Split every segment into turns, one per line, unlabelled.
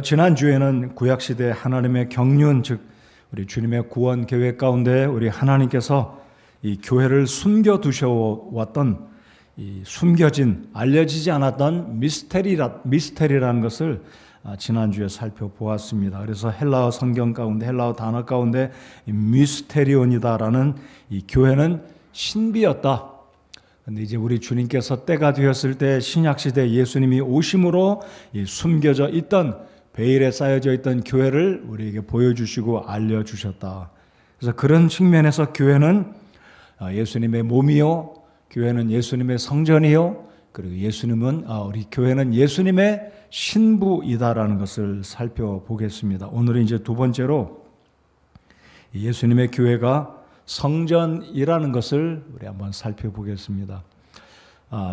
지난주에는 구약시대 하나님의 경륜, 즉 우리 주님의 구원 계획 가운데 우리 하나님께서 이 교회를 숨겨두셔왔던 이 숨겨진, 알려지지 않았던 미스테리라는 것을 지난주에 살펴보았습니다. 그래서 헬라어 성경 가운데, 헬라어 단어 가운데 미스테리온이다라는 이 교회는 신비였다. 그런데 이제 우리 주님께서 때가 되었을 때 신약시대 예수님이 오심으로 이 숨겨져 있던, 베일에 쌓여져 있던 교회를 우리에게 보여주시고 알려주셨다. 그래서 그런 측면에서 교회는 예수님의 몸이요, 교회는 예수님의 성전이요, 그리고 우리 교회는 예수님의 신부이다라는 것을 살펴보겠습니다. 오늘은 이제 두 번째로 예수님의 교회가 성전이라는 것을 우리 한번 살펴보겠습니다.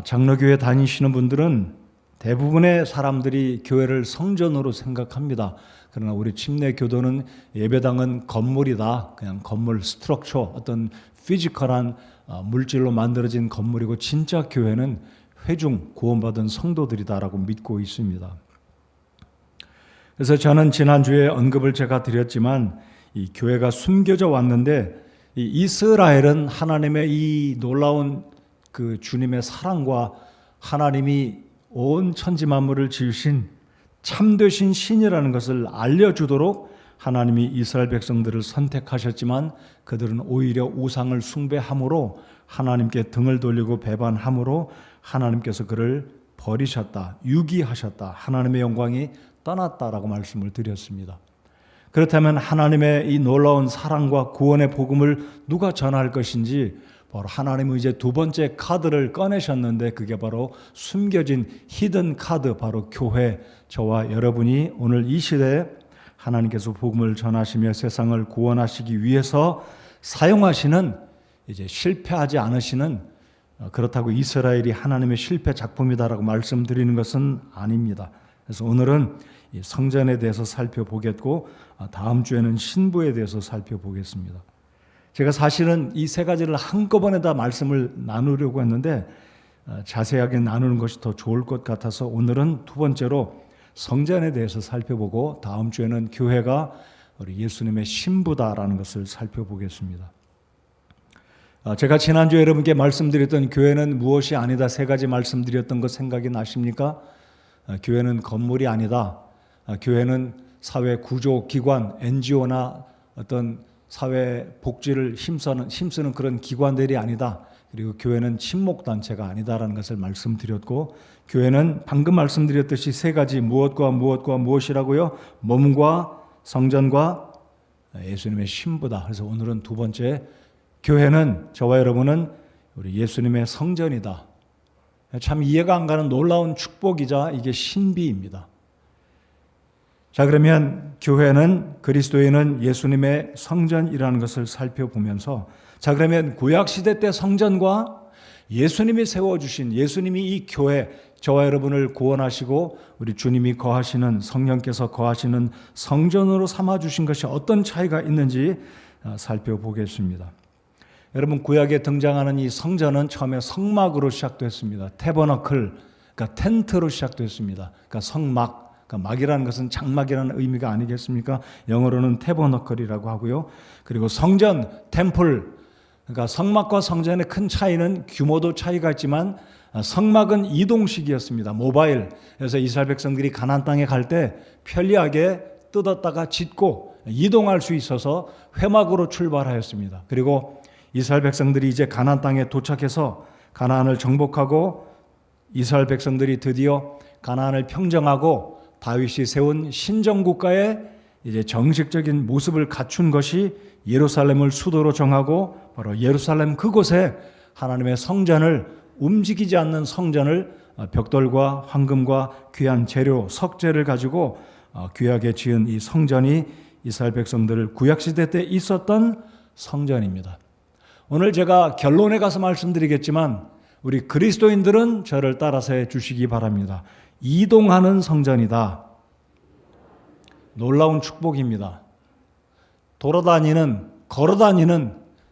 장로교회 다니시는 분들은 대부분의 사람들이 교회를 성전으로 생각합니다. 그러나 우리 침례교도는 예배당은 건물이다. 그냥 건물, 스트럭처, 어떤 피지컬한 물질로 만들어진 건물이고, 진짜 교회는 회중, 구원받은 성도들이다라고 믿고 있습니다. 그래서 저는 지난주에 언급을 제가 드렸지만 이 교회가 숨겨져 왔는데, 이 이스라엘은 하나님의 이 놀라운 그 주님의 사랑과 하나님이 온 천지 만물을 지으신 참되신 신이라는 것을 알려주도록 하나님이 이스라엘 백성들을 선택하셨지만, 그들은 오히려 우상을 숭배함으로 하나님께 등을 돌리고 배반함으로 하나님께서 그를 버리셨다, 유기하셨다, 하나님의 영광이 떠났다라고 말씀을 드렸습니다. 그렇다면 하나님의 이 놀라운 사랑과 구원의 복음을 누가 전할 것인지, 바로 하나님은 이제 두 번째 카드를 꺼내셨는데, 그게 바로 숨겨진 히든 카드, 바로 교회, 저와 여러분이 오늘 이 시대에 하나님께서 복음을 전하시며 세상을 구원하시기 위해서 사용하시는, 이제 실패하지 않으시는, 그렇다고 이스라엘이 하나님의 실패 작품이다라고 말씀드리는 것은 아닙니다. 그래서 오늘은 이 성전에 대해서 살펴보겠고, 다음 주에는 신부에 대해서 살펴보겠습니다. 제가 사실은 이 세 가지를 한꺼번에 다 말씀을 나누려고 했는데 자세하게 나누는 것이 더 좋을 것 같아서 오늘은 두 번째로 성전에 대해서 살펴보고, 다음 주에는 교회가 우리 예수님의 신부다라는 것을 살펴보겠습니다. 제가 지난주에 여러분께 말씀드렸던 교회는 무엇이 아니다, 세 가지 말씀드렸던 것 생각이 나십니까? 교회는 건물이 아니다. 교회는 사회 구조 기관, NGO나 어떤 사회 복지를 힘쓰는 그런 기관들이 아니다. 그리고 교회는 친목단체가 아니다라는 것을 말씀드렸고, 교회는 방금 말씀드렸듯이 세 가지, 무엇과 무엇이라고요? 몸과 성전과 예수님의 신부다. 그래서 오늘은 두 번째, 교회는, 저와 여러분은 우리 예수님의 성전이다. 참 이해가 안 가는 놀라운 축복이자 이게 신비입니다. 자, 그러면 교회는, 그리스도인은 예수님의 성전이라는 것을 살펴보면서, 자, 그러면 구약시대 때 성전과 예수님이 세워주신, 예수님이 이 교회, 저와 여러분을 구원하시고 우리 주님이 거하시는, 성령께서 거하시는 성전으로 삼아주신 것이 어떤 차이가 있는지 살펴보겠습니다. 여러분, 구약에 등장하는 이 성전은 처음에 성막으로 시작됐습니다. 태버너클, 그러니까 텐트로 시작됐습니다. 그러니까 성막, 막이라는 것은 장막이라는 의미가 아니겠습니까? 영어로는 태버너클이라고 하고요. 그리고 성전, 템플, 그러니까 성막과 성전의 큰 차이는 규모도 차이가 있지만, 성막은 이동식이었습니다. 모바일. 그래서 이스라엘 백성들이 가나안 땅에 갈 때 편리하게 뜯었다가 짓고 이동할 수 있어서 회막으로 출발하였습니다. 그리고 이스라엘 백성들이 이제 가나안 땅에 도착해서 가나안을 정복하고, 이스라엘 백성들이 드디어 가나안을 평정하고 다윗이 세운 신정국가의 이제 정식적인 모습을 갖춘 것이 예루살렘을 수도로 정하고, 바로 예루살렘 그곳에 하나님의 성전을, 움직이지 않는 성전을 벽돌과 황금과 귀한 재료, 석재를 가지고 귀하게 지은 이 성전이 이스라엘 백성들 구약시대 때 있었던 성전입니다. 오늘 제가 결론에 가서 말씀드리겠지만, 우리 그리스도인들은 저를 따라서 해 주시기 바랍니다. 이동하는 성전이다. 놀라운 축복입니다. 걸어다니는,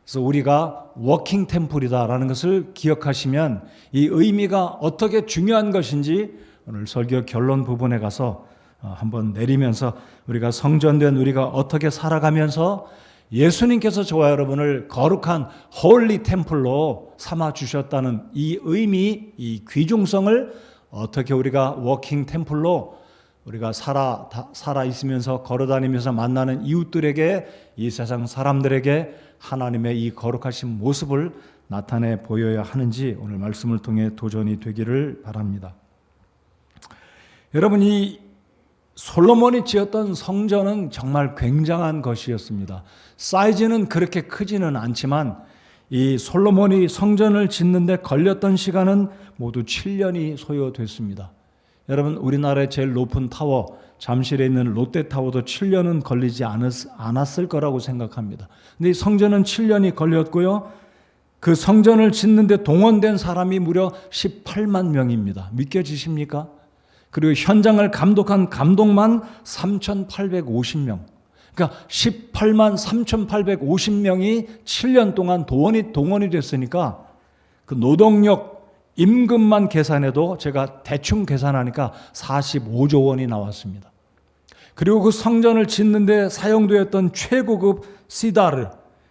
그래서 우리가 워킹 템플이다라는 것을 기억하시면 이 의미가 어떻게 중요한 것인지 오늘 설교 결론 부분에 가서 한번 내리면서 우리가 성전된 우리가 어떻게 살아가면서 예수님께서 저와 여러분을 거룩한 홀리 템플로 삼아 주셨다는 이 의미, 이 귀중성을 어떻게 우리가 워킹 템플로 우리가 살아 있으면서 걸어다니면서 만나는 이웃들에게, 이 세상 사람들에게 하나님의 이 거룩하신 모습을 나타내 보여야 하는지 오늘 말씀을 통해 도전이 되기를 바랍니다. 여러분, 이 솔로몬이 지었던 성전은 정말 굉장한 것이었습니다. 사이즈는 그렇게 크지는 않지만 이 솔로몬이 성전을 짓는데 걸렸던 시간은 모두 7년이 소요됐습니다. 여러분, 우리나라의 제일 높은 타워, 잠실에 있는 롯데타워도 7년은 걸리지 않았을 거라고 생각합니다. 근데 이 성전은 7년이 걸렸고요. 그 성전을 짓는데 동원된 사람이 무려 18만 명입니다. 믿겨지십니까? 그리고 현장을 감독한 감독만 3,850명. 그러니까 18만 3,850명이 7년 동안 동원이 됐으니까 그 노동력, 임금만 계산해도 제가 대충 계산하니까 45조 원이 나왔습니다. 그리고 그 성전을 짓는데 사용되었던 최고급 시다르,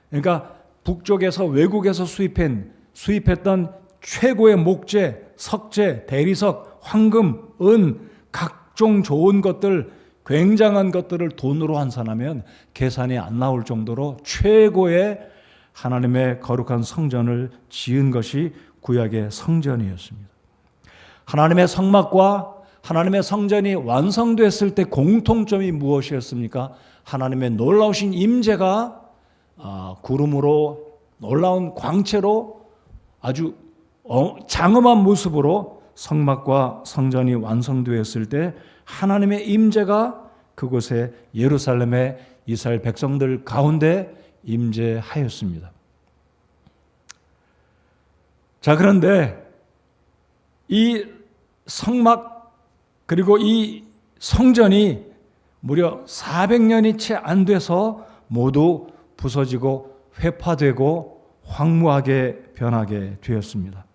그러니까 북쪽에서 외국에서 수입했던 최고의 목재, 석재, 대리석, 황금, 은, 각종 좋은 것들, 굉장한 것들을 돈으로 환산하면 계산이 안 나올 정도로 최고의 하나님의 거룩한 성전을 지은 것이 구약의 성전이었습니다. 하나님의 성막과 하나님의 성전이 완성됐을 때 공통점이 무엇이었습니까? 하나님의 놀라우신 임재가 구름으로, 놀라운 광채로, 아주 장엄한 모습으로 성막과 성전이 완성되었을 때 하나님의 임재가 그곳에 예루살렘의 이스라엘 백성들 가운데 임재하였습니다. 자, 그런데 이 성막 그리고 이 성전이 무려 400년이 채 안 돼서 모두 부서지고 회파되고 황무하게 변하게 되었습니다.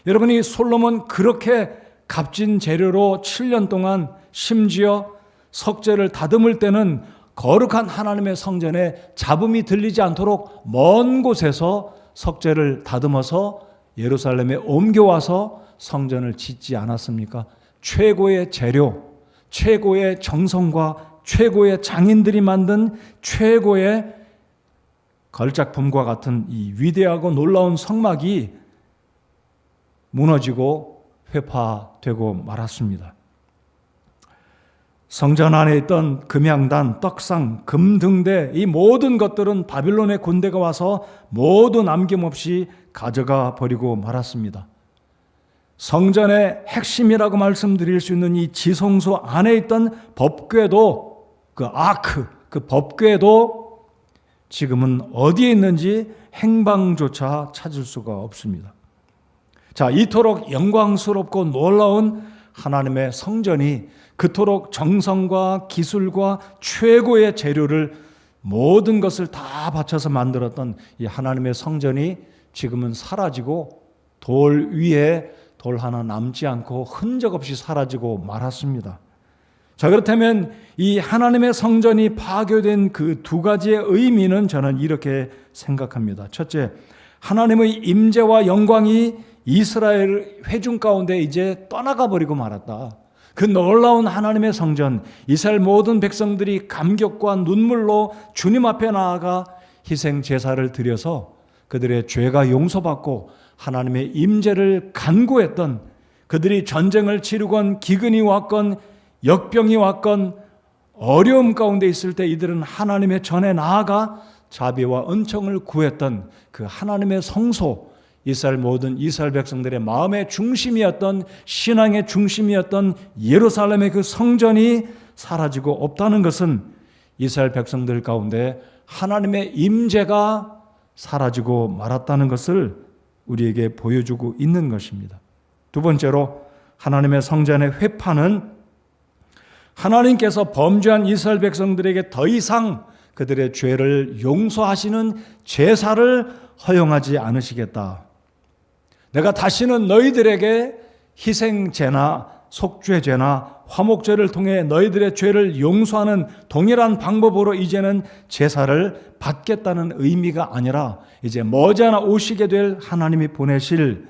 여러분이 솔로몬 그렇게 값진 재료로 7년 동안 심지어 석재를 다듬을 때는 거룩한 하나님의 성전에 잡음이 들리지 않도록 먼 곳에서 석재를 다듬어서 예루살렘에 옮겨와서 성전을 짓지 않았습니까? 최고의 재료, 최고의 정성과 최고의 장인들이 만든 최고의 걸작품과 같은 이 위대하고 놀라운 성막이 무너지고 회파되고 말았습니다. 성전 안에 있던 금양단, 떡상, 금등대, 이 모든 것들은 바빌론의 군대가 와서 모두 남김없이 가져가 버리고 말았습니다. 성전의 핵심이라고 말씀드릴 수 있는 이 지성소 안에 있던 법궤도, 그 아크, 그 법궤도 지금은 어디에 있는지 행방조차 찾을 수가 없습니다. 자, 이토록 영광스럽고 놀라운 하나님의 성전이 그토록 정성과 기술과 최고의 재료를 모든 것을 다 바쳐서 만들었던 이 하나님의 성전이 지금은 사라지고 돌 위에 돌 하나 남지 않고 흔적 없이 사라지고 말았습니다. 자, 그렇다면 이 하나님의 성전이 파괴된 그 두 가지의 의미는 저는 이렇게 생각합니다. 첫째, 하나님의 임재와 영광이 이스라엘 회중 가운데 이제 떠나가 버리고 말았다. 그 놀라운 하나님의 성전, 이스라엘 모든 백성들이 감격과 눈물로 주님 앞에 나아가 희생 제사를 드려서 그들의 죄가 용서받고 하나님의 임재를 간구했던, 그들이 전쟁을 치르건 기근이 왔건 역병이 왔건 어려움 가운데 있을 때 이들은 하나님의 전에 나아가 자비와 은총을 구했던 그 하나님의 성소, 이스라엘 모든 이스라엘 백성들의 마음의 중심이었던, 신앙의 중심이었던 예루살렘의 그 성전이 사라지고 없다는 것은 이스라엘 백성들 가운데 하나님의 임재가 사라지고 말았다는 것을 우리에게 보여주고 있는 것입니다. 두 번째로, 하나님의 성전의 회파는 하나님께서 범죄한 이스라엘 백성들에게 더 이상 그들의 죄를 용서하시는 제사를 허용하지 않으시겠다. 내가 다시는 너희들에게 희생제나 속죄제나 화목제를 통해 너희들의 죄를 용서하는 동일한 방법으로 이제는 제사를 받겠다는 의미가 아니라 이제 머지않아 오시게 될 하나님이 보내실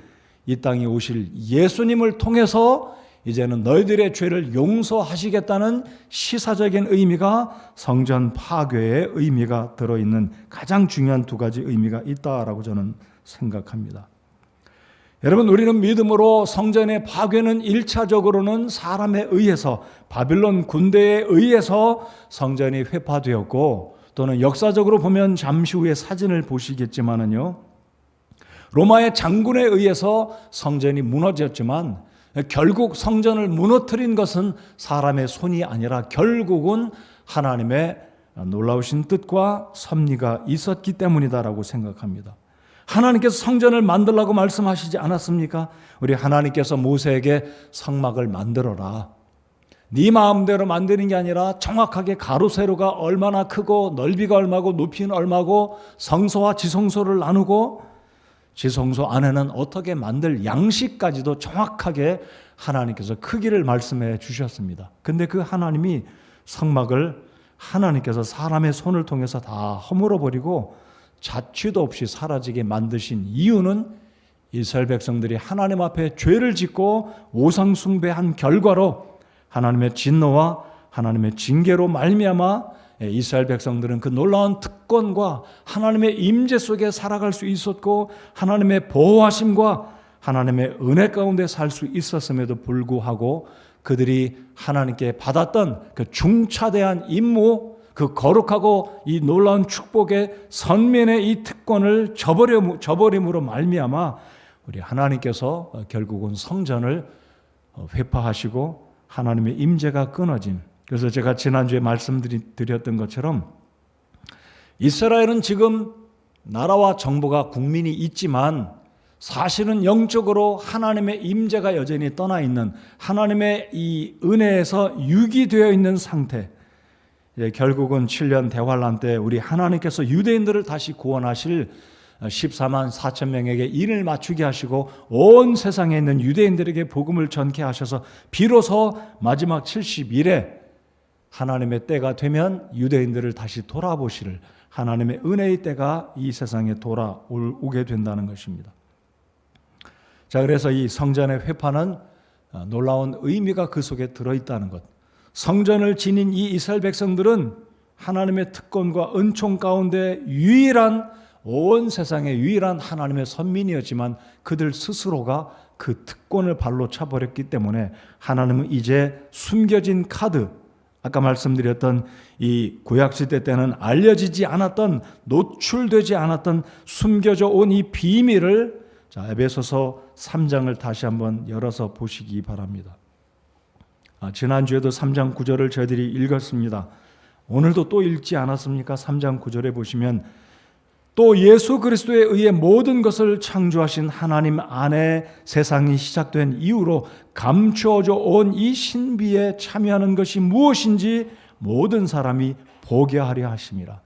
이 땅에 오실 예수님을 통해서 이제는 너희들의 죄를 용서하시겠다는 시사적인 의미가 성전 파괴의 의미가 들어있는 가장 중요한 두 가지 의미가 있다라고 저는 생각합니다. 여러분, 우리는 믿음으로 성전의 파괴는 1차적으로는 사람에 의해서, 바빌론 군대에 의해서 성전이 회파되었고, 또는 역사적으로 보면 잠시 후에 사진을 보시겠지만은요, 로마의 장군에 의해서 성전이 무너졌지만 결국 성전을 무너뜨린 것은 사람의 손이 아니라 결국은 하나님의 놀라우신 뜻과 섭리가 있었기 때문이다라고 생각합니다. 하나님께서 성전을 만들라고 말씀하시지 않았습니까? 우리 하나님께서 모세에게 성막을 만들어라. 네 마음대로 만드는 게 아니라 정확하게 가로 세로가 얼마나 크고 넓이가 얼마고 높이는 얼마고 성소와 지성소를 나누고 지성소 안에는 어떻게 만들 양식까지도 정확하게 하나님께서 크기를 말씀해 주셨습니다. 근데 그 하나님이 성막을 하나님께서 사람의 손을 통해서 다 허물어 버리고 자취도 없이 사라지게 만드신 이유는 이스라엘 백성들이 하나님 앞에 죄를 짓고 우상 숭배한 결과로 하나님의 진노와 하나님의 징계로 말미암아 이스라엘 백성들은 그 놀라운 특권과 하나님의 임재 속에 살아갈 수 있었고 하나님의 보호하심과 하나님의 은혜 가운데 살 수 있었음에도 불구하고 그들이 하나님께 받았던 그 중차대한 임무, 그 거룩하고 이 놀라운 축복의 선민의 이 특권을 저버림으로 말미암아 우리 하나님께서 결국은 성전을 회파하시고 하나님의 임재가 끊어진, 그래서 제가 지난주에 말씀드렸던 것처럼 이스라엘은 지금 나라와 정부가 국민이 있지만 사실은 영적으로 하나님의 임재가 여전히 떠나 있는, 하나님의 이 은혜에서 유기되어 있는 상태. 결국은 7년 대환란 때 우리 하나님께서 유대인들을 다시 구원하실 14만 4천 명에게 인을 맞추게 하시고 온 세상에 있는 유대인들에게 복음을 전케 하셔서 비로소 마지막 70일에 하나님의 때가 되면 유대인들을 다시 돌아보시를 하나님의 은혜의 때가 이 세상에 돌아오게 된다는 것입니다. 자, 그래서 이 성전의 회파는 놀라운 의미가 그 속에 들어있다는 것. 성전을 지닌 이 이스라엘 백성들은 하나님의 특권과 은총 가운데 유일한, 온 세상의 유일한 하나님의 선민이었지만 그들 스스로가 그 특권을 발로 차버렸기 때문에 하나님은 이제 숨겨진 카드, 아까 말씀드렸던 이 구약시대 때는 알려지지 않았던, 노출되지 않았던 숨겨져 온 이 비밀을 자, 에베소서 3장을 다시 한번 열어서 보시기 바랍니다. 지난주에도 3장 9절을 저희들이 읽었습니다. 오늘도 또 읽지 않았습니까? 3장 9절에 보시면 또 예수 그리스도에 의해 모든 것을 창조하신 하나님 안에 세상이 시작된 이후로 감추어져 온 이 신비에 참여하는 것이 무엇인지 모든 사람이 보게 하려 하심이라.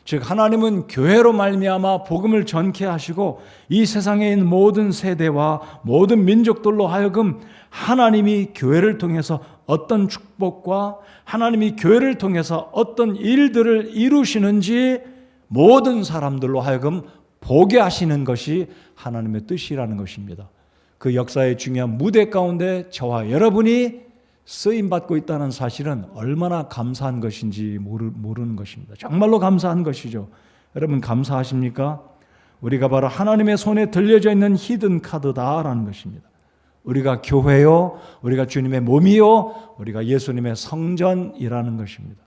즉 하나님은 교회로 말미암아 복음을 전케 하시고 이 세상에 있는 모든 세대와 모든 민족들로 하여금 하나님이 교회를 통해서 어떤 축복과 하나님이 교회를 통해서 어떤 일들을 이루시는지 모든 사람들로 하여금 보게 하시는 것이 하나님의 뜻이라는 것입니다. 그 역사의 중요한 무대 가운데 저와 여러분이 쓰임받고 있다는 사실은 얼마나 감사한 것인지 모르는 것입니다. 정말로 감사한 것이죠. 여러분 감사하십니까? 우리가 바로 하나님의 손에 들려져 있는 히든 카드다라는 것입니다. 우리가 교회요, 우리가 주님의 몸이요, 우리가 예수님의 성전이라는 것입니다.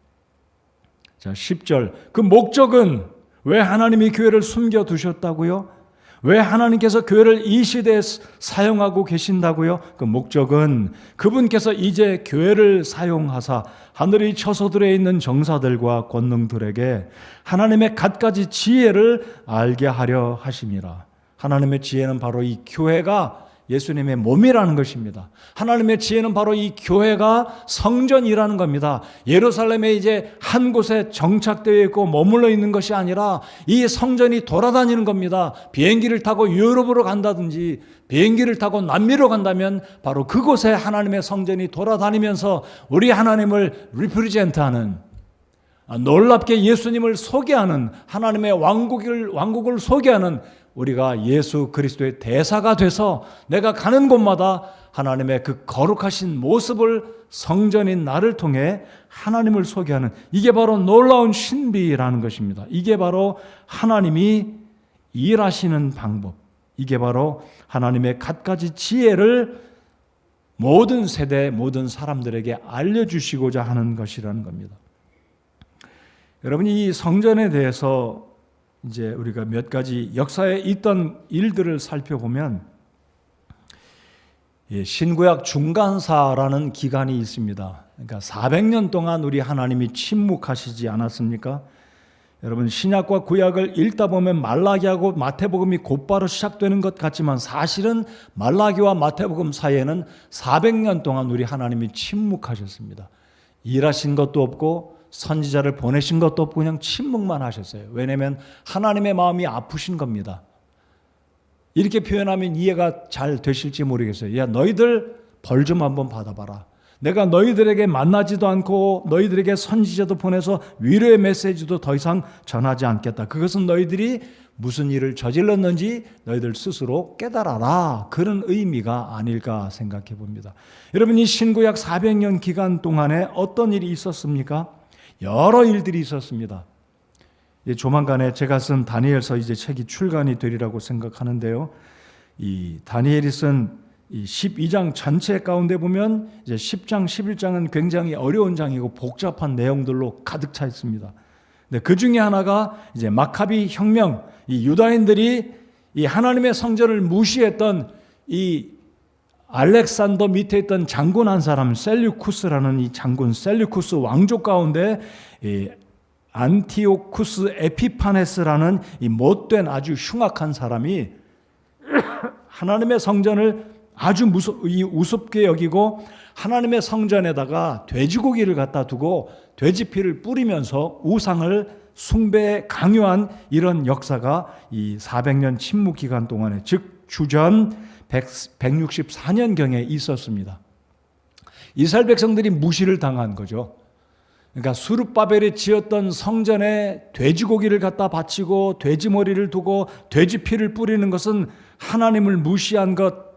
자, 10절. 그 목적은 왜 하나님이 교회를 숨겨두셨다고요? 왜 하나님께서 교회를 이 시대에 사용하고 계신다고요? 그 목적은 그분께서 이제 교회를 사용하사 하늘의 처소들에 있는 정사들과 권능들에게 하나님의 갖가지 지혜를 알게 하려 하심이라. 하나님의 지혜는 바로 이 교회가 예수님의 몸이라는 것입니다. 하나님의 지혜는 바로 이 교회가 성전이라는 겁니다. 예루살렘에 이제 한 곳에 정착되어 있고 머물러 있는 것이 아니라 이 성전이 돌아다니는 겁니다. 비행기를 타고 유럽으로 간다든지 비행기를 타고 남미로 간다면 바로 그곳에 하나님의 성전이 돌아다니면서 우리 하나님을 리프리젠트하는, 놀랍게 예수님을 소개하는, 하나님의 왕국을 소개하는 우리가 예수 그리스도의 대사가 돼서 내가 가는 곳마다 하나님의 그 거룩하신 모습을 성전인 나를 통해 하나님을 소개하는, 이게 바로 놀라운 신비라는 것입니다. 이게 바로 하나님이 일하시는 방법, 이게 바로 하나님의 갖가지 지혜를 모든 세대, 모든 사람들에게 알려주시고자 하는 것이라는 겁니다. 여러분, 이 성전에 대해서 이제 우리가 몇 가지 역사에 있던 일들을 살펴보면, 신구약 중간사라는 기간이 있습니다. 그러니까 400년 동안 우리 하나님이 침묵하시지 않았습니까? 여러분, 신약과 구약을 읽다 보면 말라기하고 마태복음이 곧바로 시작되는 것 같지만 사실은 말라기와 마태복음 사이에는 400년 동안 우리 하나님이 침묵하셨습니다. 일하신 것도 없고 선지자를 보내신 것도 없고 그냥 침묵만 하셨어요. 왜냐하면 하나님의 마음이 아프신 겁니다. 이렇게 표현하면 이해가 잘 되실지 모르겠어요. 야, 너희들 벌 좀 한번 받아봐라. 내가 너희들에게 만나지도 않고 너희들에게 선지자도 보내서 위로의 메시지도 더 이상 전하지 않겠다. 그것은 너희들이 무슨 일을 저질렀는지 너희들 스스로 깨달아라. 그런 의미가 아닐까 생각해 봅니다. 여러분, 이 신구약 400년 기간 동안에 어떤 일이 있었습니까? 여러 일들이 있었습니다. 조만간에 제가 쓴 다니엘서 이제 책이 출간이 되리라고 생각하는데요. 이 다니엘이 쓴 이 12장 전체 가운데 보면 이제 10장, 11장은 굉장히 어려운 장이고 복잡한 내용들로 가득 차 있습니다. 근데 그 중에 하나가 이제 마카비 혁명, 이 유다인들이 이 하나님의 성전을 무시했던 이 알렉산더 밑에 있던 장군 한 사람, 셀류쿠스라는 이 장군, 셀류쿠스 왕족 가운데 이 안티오쿠스 에피파네스라는 이 못된 아주 흉악한 사람이 하나님의 성전을 아주 우습게 여기고 하나님의 성전에다가 돼지고기를 갖다 두고 돼지피를 뿌리면서 우상을 숭배에 강요한 이런 역사가 이 400년 침묵 기간 동안에, 즉 주전 164년경에 있었습니다. 이스라엘 백성들이 무시를 당한 거죠. 그러니까 수룹바벨이 지었던 성전에 돼지고기를 갖다 바치고 돼지머리를 두고 돼지피를 뿌리는 것은 하나님을 무시한 것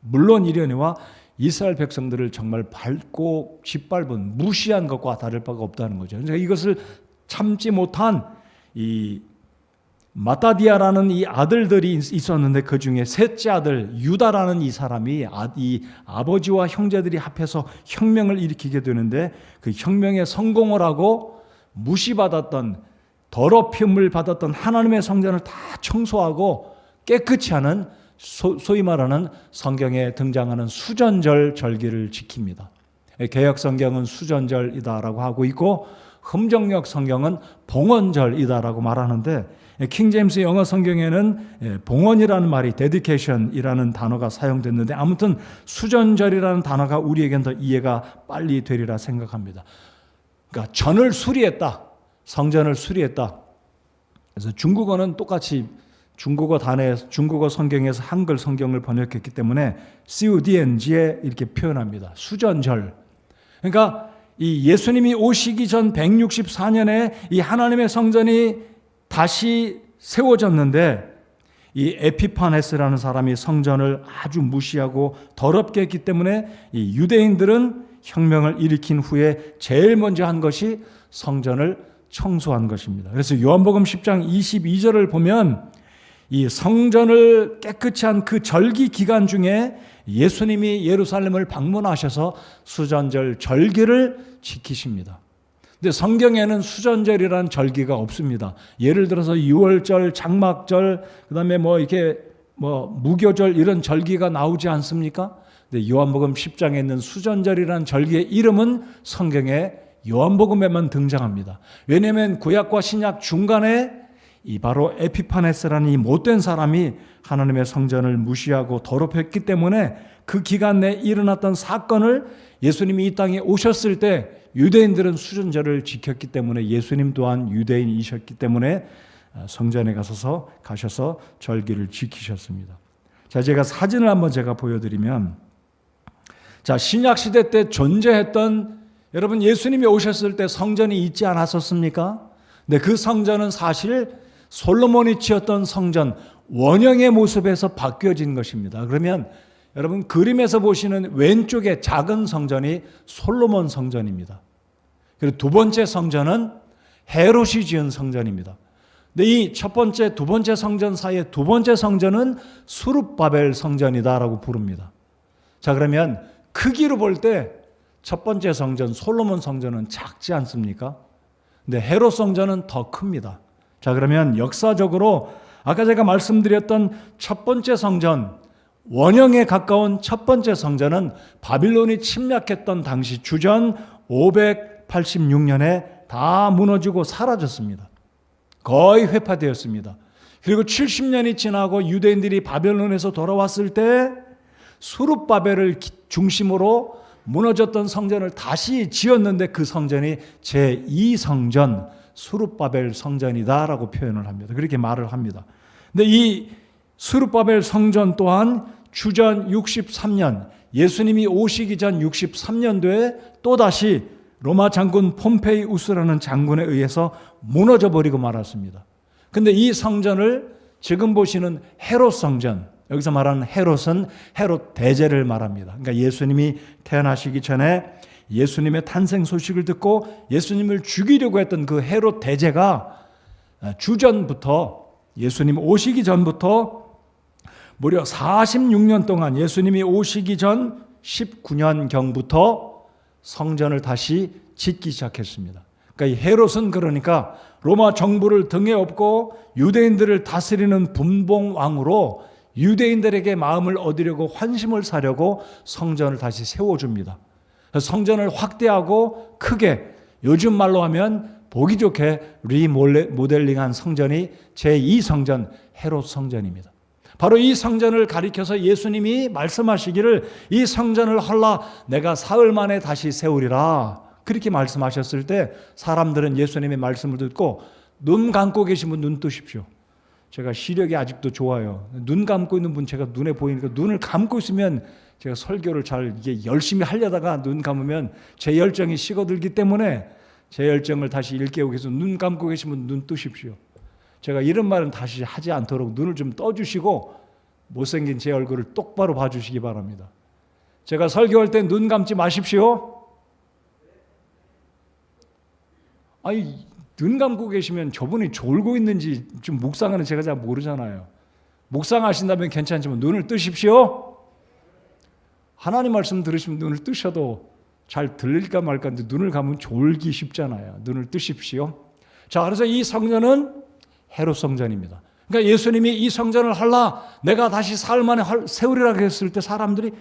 물론이려니와 이스라엘 백성들을 정말 밟고 짓밟은, 무시한 것과 다를 바가 없다는 거죠. 그러니까 이것을 참지 못한 이 마따디아라는 이 아들들이 있었는데 그 중에 셋째 아들 유다라는 이 사람이 이 아버지와 형제들이 합해서 혁명을 일으키게 되는데, 그 혁명에 성공을 하고 무시받았던, 더럽힘을 받았던 하나님의 성전을 다 청소하고 깨끗이 하는, 소위 말하는 성경에 등장하는 수전절 절기를 지킵니다. 개역 성경은 수전절이다라고 하고 있고 흠정역 성경은 봉헌절이다라고 말하는데, 킹제임스 영어 성경에는 봉헌이라는 말이 데디케이션이라는 단어가 사용됐는데, 아무튼 수전절이라는 단어가 우리에겐 더 이해가 빨리 되리라 생각합니다. 그러니까 전을 수리했다, 성전을 수리했다. 그래서 중국어는 똑같이 중국어 단어에, 중국어 성경에서 한글 성경을 번역했기 때문에 CUDNG에 이렇게 표현합니다. 수전절. 그러니까 이 예수님이 오시기 전 164년에 이 하나님의 성전이 다시 세워졌는데, 이 에피파네스라는 사람이 성전을 아주 무시하고 더럽게 했기 때문에 이 유대인들은 혁명을 일으킨 후에 제일 먼저 한 것이 성전을 청소한 것입니다. 그래서 요한복음 10장 22절을 보면 이 성전을 깨끗이 한 그 절기 기간 중에 예수님이 예루살렘을 방문하셔서 수전절 절기를 지키십니다. 근데 성경에는 수전절이라는 절기가 없습니다. 예를 들어서 유월절, 장막절, 그다음에 이렇게 무교절 이런 절기가 나오지 않습니까? 근데 요한복음 10장에 있는 수전절이라는 절기의 이름은 성경에 요한복음에만 등장합니다. 왜냐하면 구약과 신약 중간에 이 바로 에피파네스라는 이 못된 사람이 하나님의 성전을 무시하고 더럽혔기 때문에 그 기간 내에 일어났던 사건을 예수님이 이 땅에 오셨을 때 유대인들은 수전제를 지켰기 때문에 예수님 또한 유대인이셨기 때문에 성전에 가셔서 절기를 지키셨습니다. 자, 제가 사진을 한번 보여드리면, 자, 신약 시대 때 존재했던, 여러분 예수님이 오셨을 때 성전이 있지 않았었습니까? 근데 그 성전은 사실 솔로몬이 지었던 성전 원형의 모습에서 바뀌어진 것입니다. 그러면 여러분 그림에서 보시는 왼쪽에 작은 성전이 솔로몬 성전입니다. 그리고 두 번째 성전은 헤롯이 지은 성전입니다. 근데 이 첫 번째, 두 번째 성전 사이에 두 번째 성전은 수룹바벨 성전이다라고 부릅니다. 자, 그러면 크기로 볼 때 첫 번째 성전 솔로몬 성전은 작지 않습니까? 근데 헤롯 성전은 더 큽니다. 자, 그러면 역사적으로 아까 제가 말씀드렸던 첫 번째 성전, 원형에 가까운 첫 번째 성전은 바빌론이 침략했던 당시 주전 586년에 다 무너지고 사라졌습니다. 거의 회파되었습니다. 그리고 70년이 지나고 유대인들이 바벨론에서 돌아왔을 때 수룹바벨을 중심으로 무너졌던 성전을 다시 지었는데 그 성전이 제2성전 수룹바벨 성전이다라고 표현을 합니다. 그렇게 말을 합니다. 근데 이 수룹바벨 성전 또한 주전 63년 예수님이 오시기 전 63년도에 또다시 로마 장군 폼페이우스라는 장군에 의해서 무너져 버리고 말았습니다. 근데 이 성전을 지금 보시는 헤롯 성전, 여기서 말하는 헤롯은 헤롯 대제를 말합니다. 그러니까 예수님이 태어나시기 전에 예수님의 탄생 소식을 듣고 예수님을 죽이려고 했던 그 헤롯 대제가 주전부터 예수님 오시기 전부터 무려 46년 동안 예수님이 오시기 전 19년경부터 성전을 다시 짓기 시작했습니다. 그러니까 이 헤롯은 그러니까 로마 정부를 등에 업고 유대인들을 다스리는 분봉왕으로 유대인들에게 마음을 얻으려고 환심을 사려고 성전을 다시 세워줍니다. 성전을 확대하고 크게, 요즘 말로 하면 보기 좋게 리모델링한 성전이 제2성전 헤롯 성전입니다. 바로 이 성전을 가리켜서 예수님이 말씀하시기를 이 성전을 헐라 내가 사흘 만에 다시 세우리라 그렇게 말씀하셨을 때 사람들은 예수님의 말씀을 듣고 눈 감고 계신 분 눈 뜨십시오. 제가 시력이 아직도 좋아요. 눈 감고 있는 분 제가 눈에 보이니까 눈을 감고 있으면 제가 설교를 잘 이게 열심히 하려다가 눈 감으면 제 열정이 식어들기 때문에 제 열정을 다시 일깨우기 위해서 눈 감고 계신 분 눈 뜨십시오. 제가 이런 말은 다시 하지 않도록 눈을 좀 떠주시고 못생긴 제 얼굴을 똑바로 봐주시기 바랍니다. 제가 설교할 때 눈 감지 마십시오. 아니, 눈 감고 계시면 저분이 졸고 있는지 좀 묵상하는 제가 잘 모르잖아요. 묵상하신다면 괜찮지만 눈을 뜨십시오. 하나님 말씀 들으시면 눈을 뜨셔도 잘 들릴까 말까 하는데 눈을 감으면 졸기 쉽잖아요. 눈을 뜨십시오. 자, 그래서 이 성전은 헤롯 성전입니다. 그러니까 예수님이 이 성전을 할라 내가 다시 사흘 만에 세우리라 했을 때 사람들이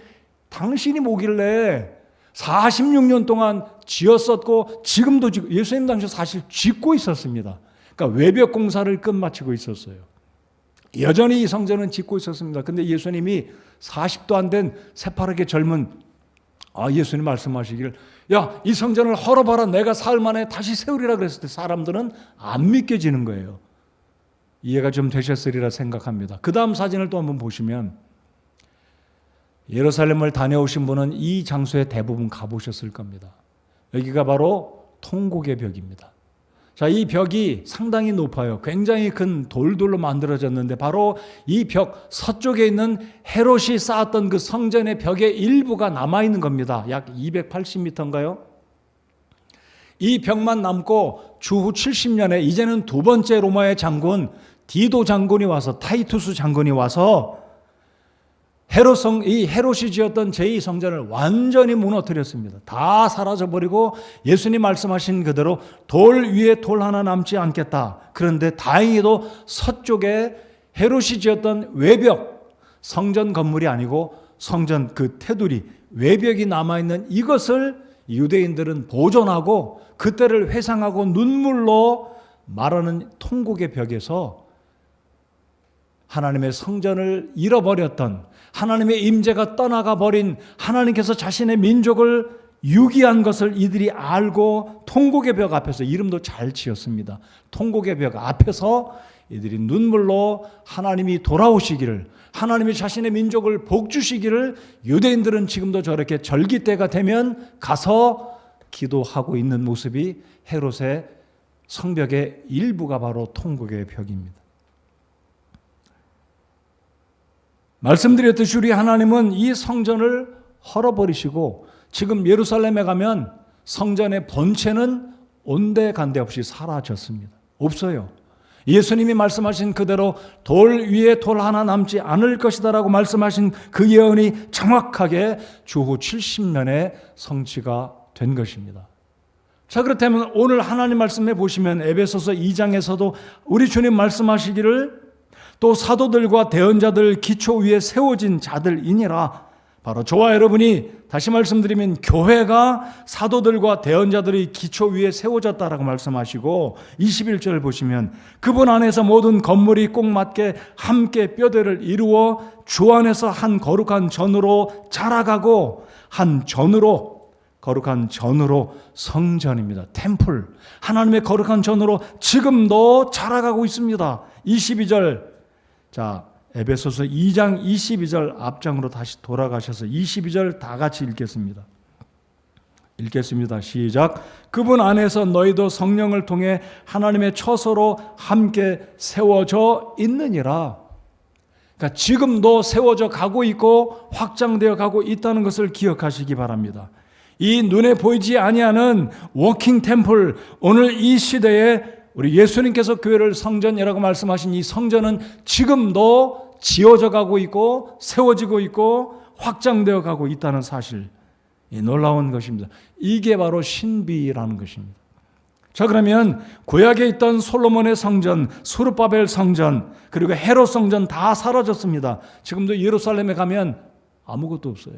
당신이 뭐길래 46년 동안 지었었고 지금도 예수님 당시 사실 짓고 있었습니다. 그러니까 외벽 공사를 끝마치고 있었어요. 여전히 이 성전은 짓고 있었습니다. 근데 예수님이 40도 안 된 새파랗게 젊은 예수님 말씀하시기를 야, 이 성전을 헐어봐라 내가 사흘 만에 다시 세우리라 그랬을 때 사람들은 안 믿겨지는 거예요. 이해가 좀 되셨으리라 생각합니다. 그 다음 사진을 또 한번 보시면 예루살렘을 다녀오신 분은 이 장소에 대부분 가보셨을 겁니다. 여기가 바로 통곡의 벽입니다. 자, 이 벽이 상당히 높아요. 굉장히 큰 돌들로 만들어졌는데 바로 이 벽 서쪽에 있는 헤롯이 쌓았던 그 성전의 벽의 일부가 남아있는 겁니다. 약 280m인가요? 이 벽만 남고 주후 70년에 이제는 두 번째 로마의 장군 디도 장군이 와서 타이투스 장군이 와서 이 헤롯이 지었던 제2성전을 완전히 무너뜨렸습니다. 다 사라져버리고 예수님 말씀하신 그대로 돌 위에 돌 하나 남지 않겠다. 그런데 다행히도 서쪽에 헤롯이 지었던 외벽, 성전 건물이 아니고 성전 그 테두리, 외벽이 남아있는 이것을 유대인들은 보존하고 그때를 회상하고 눈물로 말하는 통곡의 벽에서 하나님의 성전을 잃어버렸던, 하나님의 임재가 떠나가 버린, 하나님께서 자신의 민족을 유기한 것을 이들이 알고 통곡의 벽 앞에서, 이름도 잘 지었습니다. 통곡의 벽 앞에서 이들이 눈물로 하나님이 돌아오시기를, 하나님이 자신의 민족을 복주시기를 유대인들은 지금도 저렇게 절기 때가 되면 가서 기도하고 있는 모습이 헤롯의 성벽의 일부가 바로 통곡의 벽입니다. 말씀드렸듯이 우리 하나님은 이 성전을 헐어버리시고 지금 예루살렘에 가면 성전의 본체는 온데간데 없이 사라졌습니다. 없어요. 예수님이 말씀하신 그대로 돌 위에 돌 하나 남지 않을 것이다라고 말씀하신 그 예언이 정확하게 주후 70년에 성취가 된 것입니다. 자, 그렇다면 오늘 하나님 말씀에 보시면 에베소서 2장에서도 우리 주님 말씀하시기를 또 사도들과 대언자들 기초 위에 세워진 자들이니라. 바로 저와 여러분이, 다시 말씀드리면 교회가 사도들과 대언자들의 기초 위에 세워졌다라고 말씀하시고 21절 보시면 그분 안에서 모든 건물이 꼭 맞게 함께 뼈대를 이루어 주 안에서 한 거룩한 전으로 자라가고, 한 전으로, 거룩한 전으로, 성전입니다. 템플, 하나님의 거룩한 전으로 지금도 자라가고 있습니다. 22절, 자, 에베소서 2장 22절 앞장으로 다시 돌아가셔서 22절 다 같이 읽겠습니다. 읽겠습니다. 시작. 그분 안에서 너희도 성령을 통해 하나님의 처소로 함께 세워져 있느니라. 그러니까 지금도 세워져 가고 있고 확장되어 가고 있다는 것을 기억하시기 바랍니다. 이 눈에 보이지 아니하는 워킹 템플, 오늘 이 시대에 우리 예수님께서 교회를 성전이라고 말씀하신 이 성전은 지금도 지어져 가고 있고 세워지고 있고 확장되어 가고 있다는 사실, 놀라운 것입니다. 이게 바로 신비라는 것입니다. 자, 그러면 구약에 있던 솔로몬의 성전, 스룹바벨 성전, 그리고 헤롯 성전 다 사라졌습니다. 지금도 예루살렘에 가면 아무것도 없어요.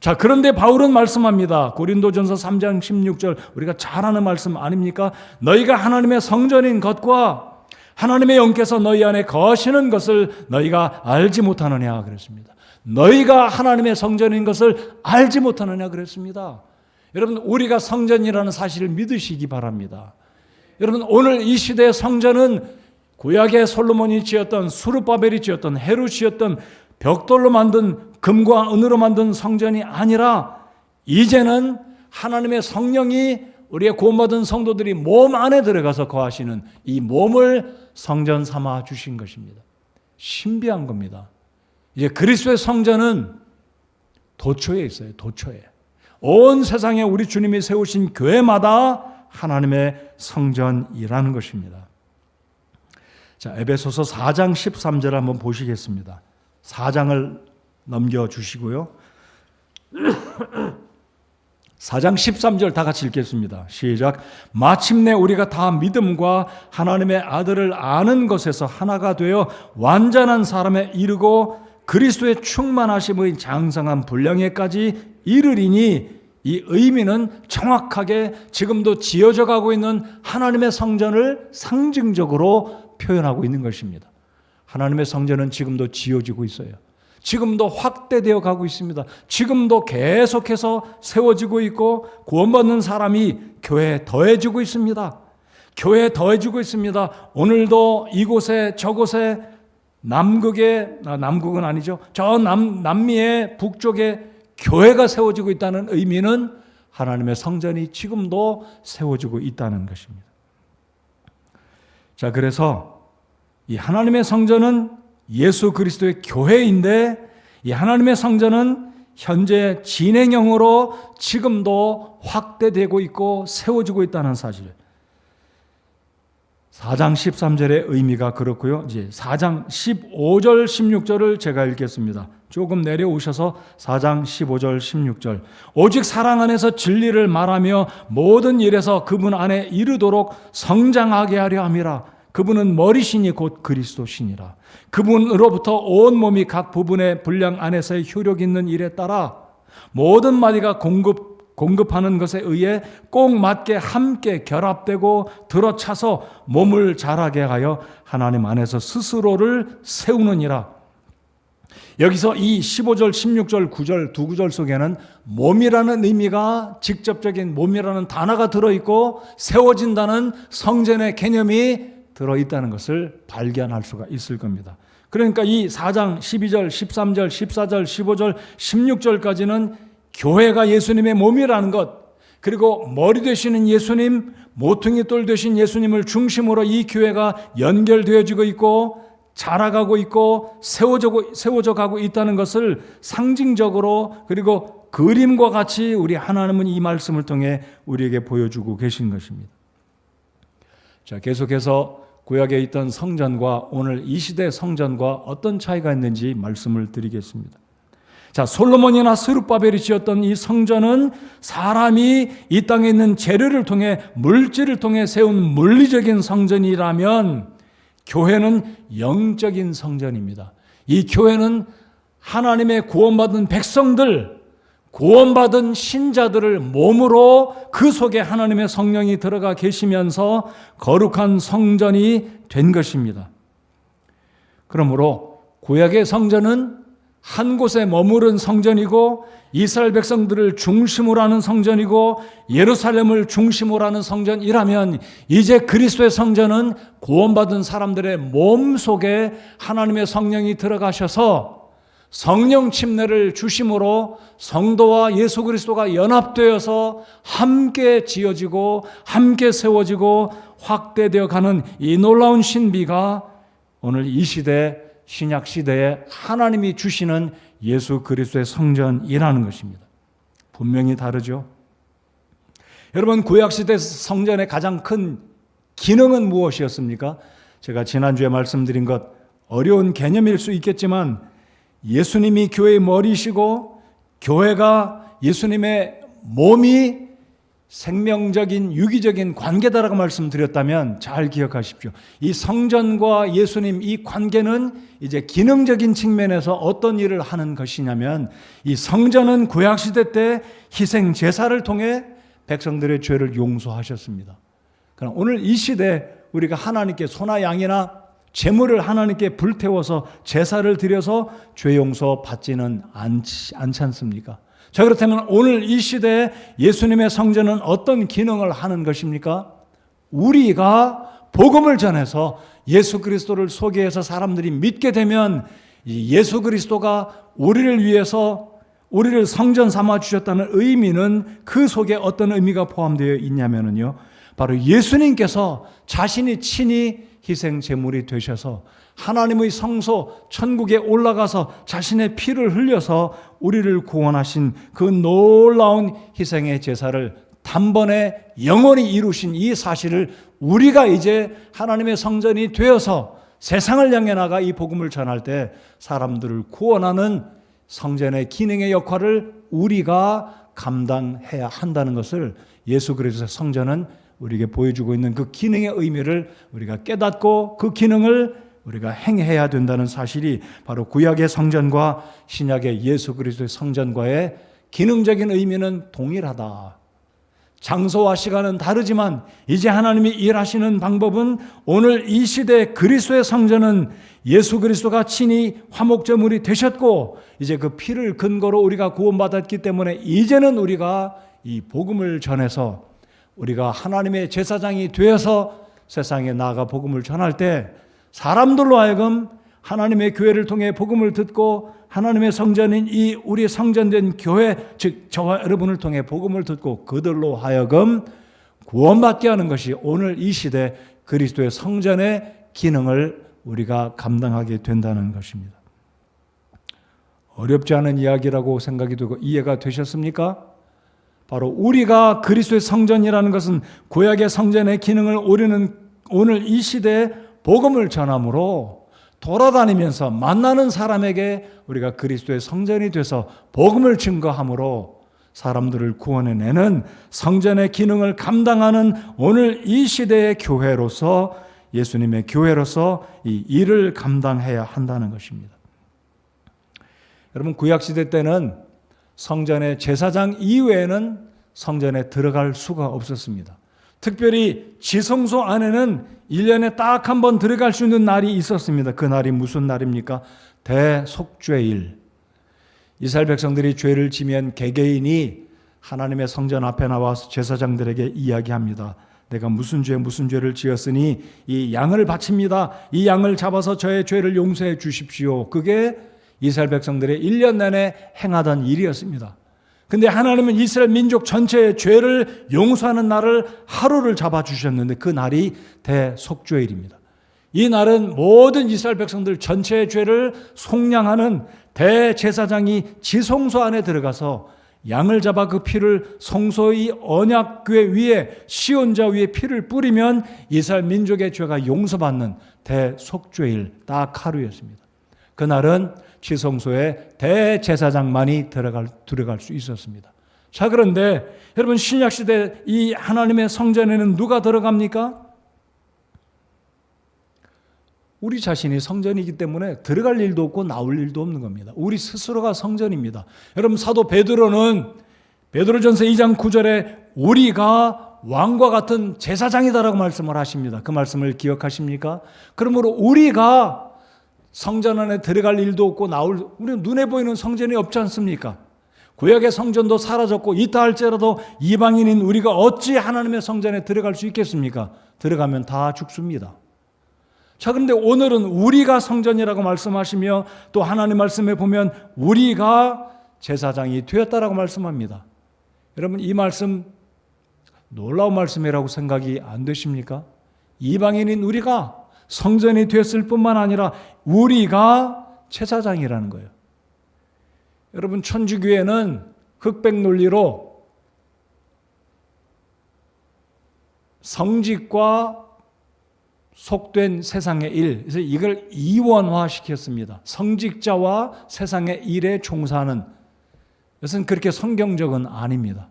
자, 그런데 바울은 말씀합니다. 고린도전서 3장 16절, 우리가 잘 아는 말씀 아닙니까? 너희가 하나님의 성전인 것과 하나님의 영께서 너희 안에 거하시는 것을 너희가 알지 못하느냐 그랬습니다. 너희가 하나님의 성전인 것을 알지 못하느냐 그랬습니다. 여러분, 우리가 성전이라는 사실을 믿으시기 바랍니다. 여러분, 오늘 이 시대의 성전은 구약의 솔로몬이 지었던, 스룹바벨이 지었던, 헤롯이 지었던 벽돌로 만든, 금과 은으로 만든 성전이 아니라 이제는 하나님의 성령이 우리의 구원받은 성도들이 몸 안에 들어가서 거하시는 이 몸을 성전 삼아 주신 것입니다. 신비한 겁니다. 이제 그리스도의 성전은 도처에 있어요. 도처에. 온 세상에 우리 주님이 세우신 교회마다 하나님의 성전이라는 것입니다. 자, 에베소서 4장 13절 한번 보시겠습니다. 4장을 넘겨주시고요. 4장 13절 다 같이 읽겠습니다. 시작. 마침내 우리가 다 믿음과 하나님의 아들을 아는 것에서 하나가 되어 완전한 사람에 이르고 그리스도의 충만하심의 장성한 분량에까지 이르리니, 이 의미는 정확하게 지금도 지어져 가고 있는 하나님의 성전을 상징적으로 표현하고 있는 것입니다. 하나님의 성전은 지금도 지어지고 있어요. 지금도 확대되어 가고 있습니다. 지금도 계속해서 세워지고 있고 구원받는 사람이 교회에 더해지고 있습니다. 교회에 더해지고 있습니다. 오늘도 이곳에 저곳에 남극은 아니죠. 저 남미의 북쪽에 교회가 세워지고 있다는 의미는 하나님의 성전이 지금도 세워지고 있다는 것입니다. 자, 그래서 이 하나님의 성전은 예수 그리스도의 교회인데, 이 하나님의 성전은 현재 진행형으로 지금도 확대되고 있고 세워지고 있다는 사실. 4장 13절의 의미가 그렇고요. 이제 4장 15절 16절을 제가 읽겠습니다. 조금 내려오셔서 4장 15절 16절. 오직 사랑 안에서 진리를 말하며 모든 일에서 그분 안에 이르도록 성장하게 하려 함이라. 그분은 머리시니 곧 그리스도시니라. 그분으로부터 온 몸이 각 부분의 분량 안에서의 효력 있는 일에 따라 모든 마디가 공급 공급하는 것에 의해 꼭 맞게 함께 결합되고 들어차서 몸을 자라게 하여 하나님 안에서 스스로를 세우느니라. 여기서 이 15절, 16절, 9절 두 구절 속에는 몸이라는 의미가, 직접적인 몸이라는 단어가 들어있고 세워진다는 성전의 개념이 들어있다는 것을 발견할 수가 있을 겁니다. 그러니까 이 4장 12절, 13절, 14절, 15절, 16절까지는 교회가 예수님의 몸이라는 것, 그리고 머리 되시는 예수님, 모퉁이 돌 되신 예수님을 중심으로 이 교회가 연결되어지고 있고 자라가고 있고 세워져 가고 있다는 것을 상징적으로, 그리고 그림과 같이 우리 하나님은 이 말씀을 통해 우리에게 보여주고 계신 것입니다. 자, 계속해서 구약에 있던 성전과 오늘 이 시대 성전과 어떤 차이가 있는지 말씀을 드리겠습니다. 자, 솔로몬이나 스룹바벨이 지었던 이 성전은 사람이 이 땅에 있는 재료를 통해, 물질을 통해 세운 물리적인 성전이라면 교회는 영적인 성전입니다. 이 교회는 하나님의 구원받은 백성들, 구원받은 신자들을 몸으로 그 속에 하나님의 성령이 들어가 계시면서 거룩한 성전이 된 것입니다. 그러므로 구약의 성전은 한 곳에 머무른 성전이고 이스라엘 백성들을 중심으로 하는 성전이고 예루살렘을 중심으로 하는 성전이라면, 이제 그리스도의 성전은 구원받은 사람들의 몸 속에 하나님의 성령이 들어가셔서 성령 침례를 주심으로 성도와 예수 그리스도가 연합되어서 함께 지어지고 함께 세워지고 확대되어 가는 이 놀라운 신비가 오늘 이 시대, 신약 시대에 하나님이 주시는 예수 그리스도의 성전이라는 것입니다. 분명히 다르죠. 여러분, 구약시대 성전의 가장 큰 기능은 무엇이었습니까? 제가 지난주에 말씀드린 것, 어려운 개념일 수 있겠지만 예수님이 교회의 머리시고 교회가 예수님의 몸이 생명적인 유기적인 관계다라고 말씀드렸다면 잘 기억하십시오. 이 성전과 예수님, 이 관계는 이제 기능적인 측면에서 어떤 일을 하는 것이냐면, 이 성전은 구약시대 때 희생 제사를 통해 백성들의 죄를 용서하셨습니다. 그러나 오늘 이 시대 우리가 하나님께 소나 양이나 제물을 하나님께 불태워서 제사를 드려서 죄 용서 받지는 않지 않습니까? 자, 그렇다면 오늘 이 시대에 예수님의 성전은 어떤 기능을 하는 것입니까? 우리가 복음을 전해서 예수 그리스도를 소개해서 사람들이 믿게 되면 이 예수 그리스도가 우리를 위해서 우리를 성전 삼아 주셨다는 의미는 그 속에 어떤 의미가 포함되어 있냐면요, 바로 예수님께서 자신이 친히 희생 제물이 되셔서 하나님의 성소 천국에 올라가서 자신의 피를 흘려서 우리를 구원하신 그 놀라운 희생의 제사를 단번에 영원히 이루신 이 사실을 우리가 이제 하나님의 성전이 되어서 세상을 향해 나가 이 복음을 전할 때 사람들을 구원하는 성전의 기능의 역할을 우리가 감당해야 한다는 것을 예수 그리스도의 성전은 우리에게 보여주고 있는 그 기능의 의미를 우리가 깨닫고 그 기능을 우리가 행해야 된다는 사실이 바로 구약의 성전과 신약의 예수 그리스도의 성전과의 기능적인 의미는 동일하다. 장소와 시간은 다르지만 이제 하나님이 일하시는 방법은 오늘 이 시대 그리스도의 성전은 예수 그리스도가 친히 화목제물이 되셨고 이제 그 피를 근거로 우리가 구원받았기 때문에 이제는 우리가 이 복음을 전해서 우리가 하나님의 제사장이 되어서 세상에 나아가 복음을 전할 때 사람들로 하여금 하나님의 교회를 통해 복음을 듣고 하나님의 성전인 이 우리 성전된 교회, 즉 저와 여러분을 통해 복음을 듣고 그들로 하여금 구원받게 하는 것이 오늘 이 시대 그리스도의 성전의 기능을 우리가 감당하게 된다는 것입니다. 어렵지 않은 이야기라고 생각이 되고 이해가 되셨습니까? 바로 우리가 그리스도의 성전이라는 것은 구약의 성전의 기능을 우리는 오늘 이 시대에 복음을 전함으로 돌아다니면서 만나는 사람에게 우리가 그리스도의 성전이 돼서 복음을 증거함으로 사람들을 구원해내는 성전의 기능을 감당하는 오늘 이 시대의 교회로서 예수님의 교회로서 이 일을 감당해야 한다는 것입니다. 여러분, 구약시대 때는 성전의 제사장 이외에는 성전에 들어갈 수가 없었습니다. 특별히 지성소 안에는 1년에 딱 한 번 들어갈 수 있는 날이 있었습니다. 그 날이 무슨 날입니까? 대속죄일. 이스라엘 백성들이 죄를 지면 개개인이 하나님의 성전 앞에 나와서 제사장들에게 이야기합니다. 내가 무슨 죄를 지었으니 이 양을 바칩니다. 이 양을 잡아서 저의 죄를 용서해 주십시오. 그게 이스라엘 백성들의 1년 내내 행하던 일이었습니다. 근데 하나님은 이스라엘 민족 전체의 죄를 용서하는 날을 하루를 잡아주셨는데 그 날이 대속죄일입니다. 이 날은 모든 이스라엘 백성들 전체의 죄를 속량하는 대제사장이 지성소 안에 들어가서 양을 잡아 그 피를 성소의 언약궤 위에 시온자 위에 피를 뿌리면 이스라엘 민족의 죄가 용서받는 대속죄일 딱 하루였습니다. 그날은 지성소에 대제사장만이 들어갈 수 있었습니다. 자, 그런데 여러분 신약시대 이 하나님의 성전에는 누가 들어갑니까? 우리 자신이 성전이기 때문에 들어갈 일도 없고 나올 일도 없는 겁니다. 우리 스스로가 성전입니다. 여러분 사도 베드로는 베드로전서 2장 9절에 우리가 왕과 같은 제사장이다라고 말씀을 하십니다. 그 말씀을 기억하십니까? 그러므로 우리가 성전 안에 들어갈 일도 없고 우리 눈에 보이는 성전이 없지 않습니까? 구약의 성전도 사라졌고 있다 할지라도 이방인인 우리가 어찌 하나님의 성전에 들어갈 수 있겠습니까? 들어가면 다 죽습니다. 자, 그런데 오늘은 우리가 성전이라고 말씀하시며 또 하나님 말씀에 보면 우리가 제사장이 되었다라고 말씀합니다. 여러분 이 말씀 놀라운 말씀이라고 생각이 안 되십니까? 이방인인 우리가 성전이 되었을 뿐만 아니라 우리가 제사장이라는 거예요. 여러분 천주교회는 흑백 논리로 성직과 속된 세상의 일, 그래서 이걸 이원화시켰습니다. 성직자와 세상의 일에 종사하는 것은 그렇게 성경적은 아닙니다.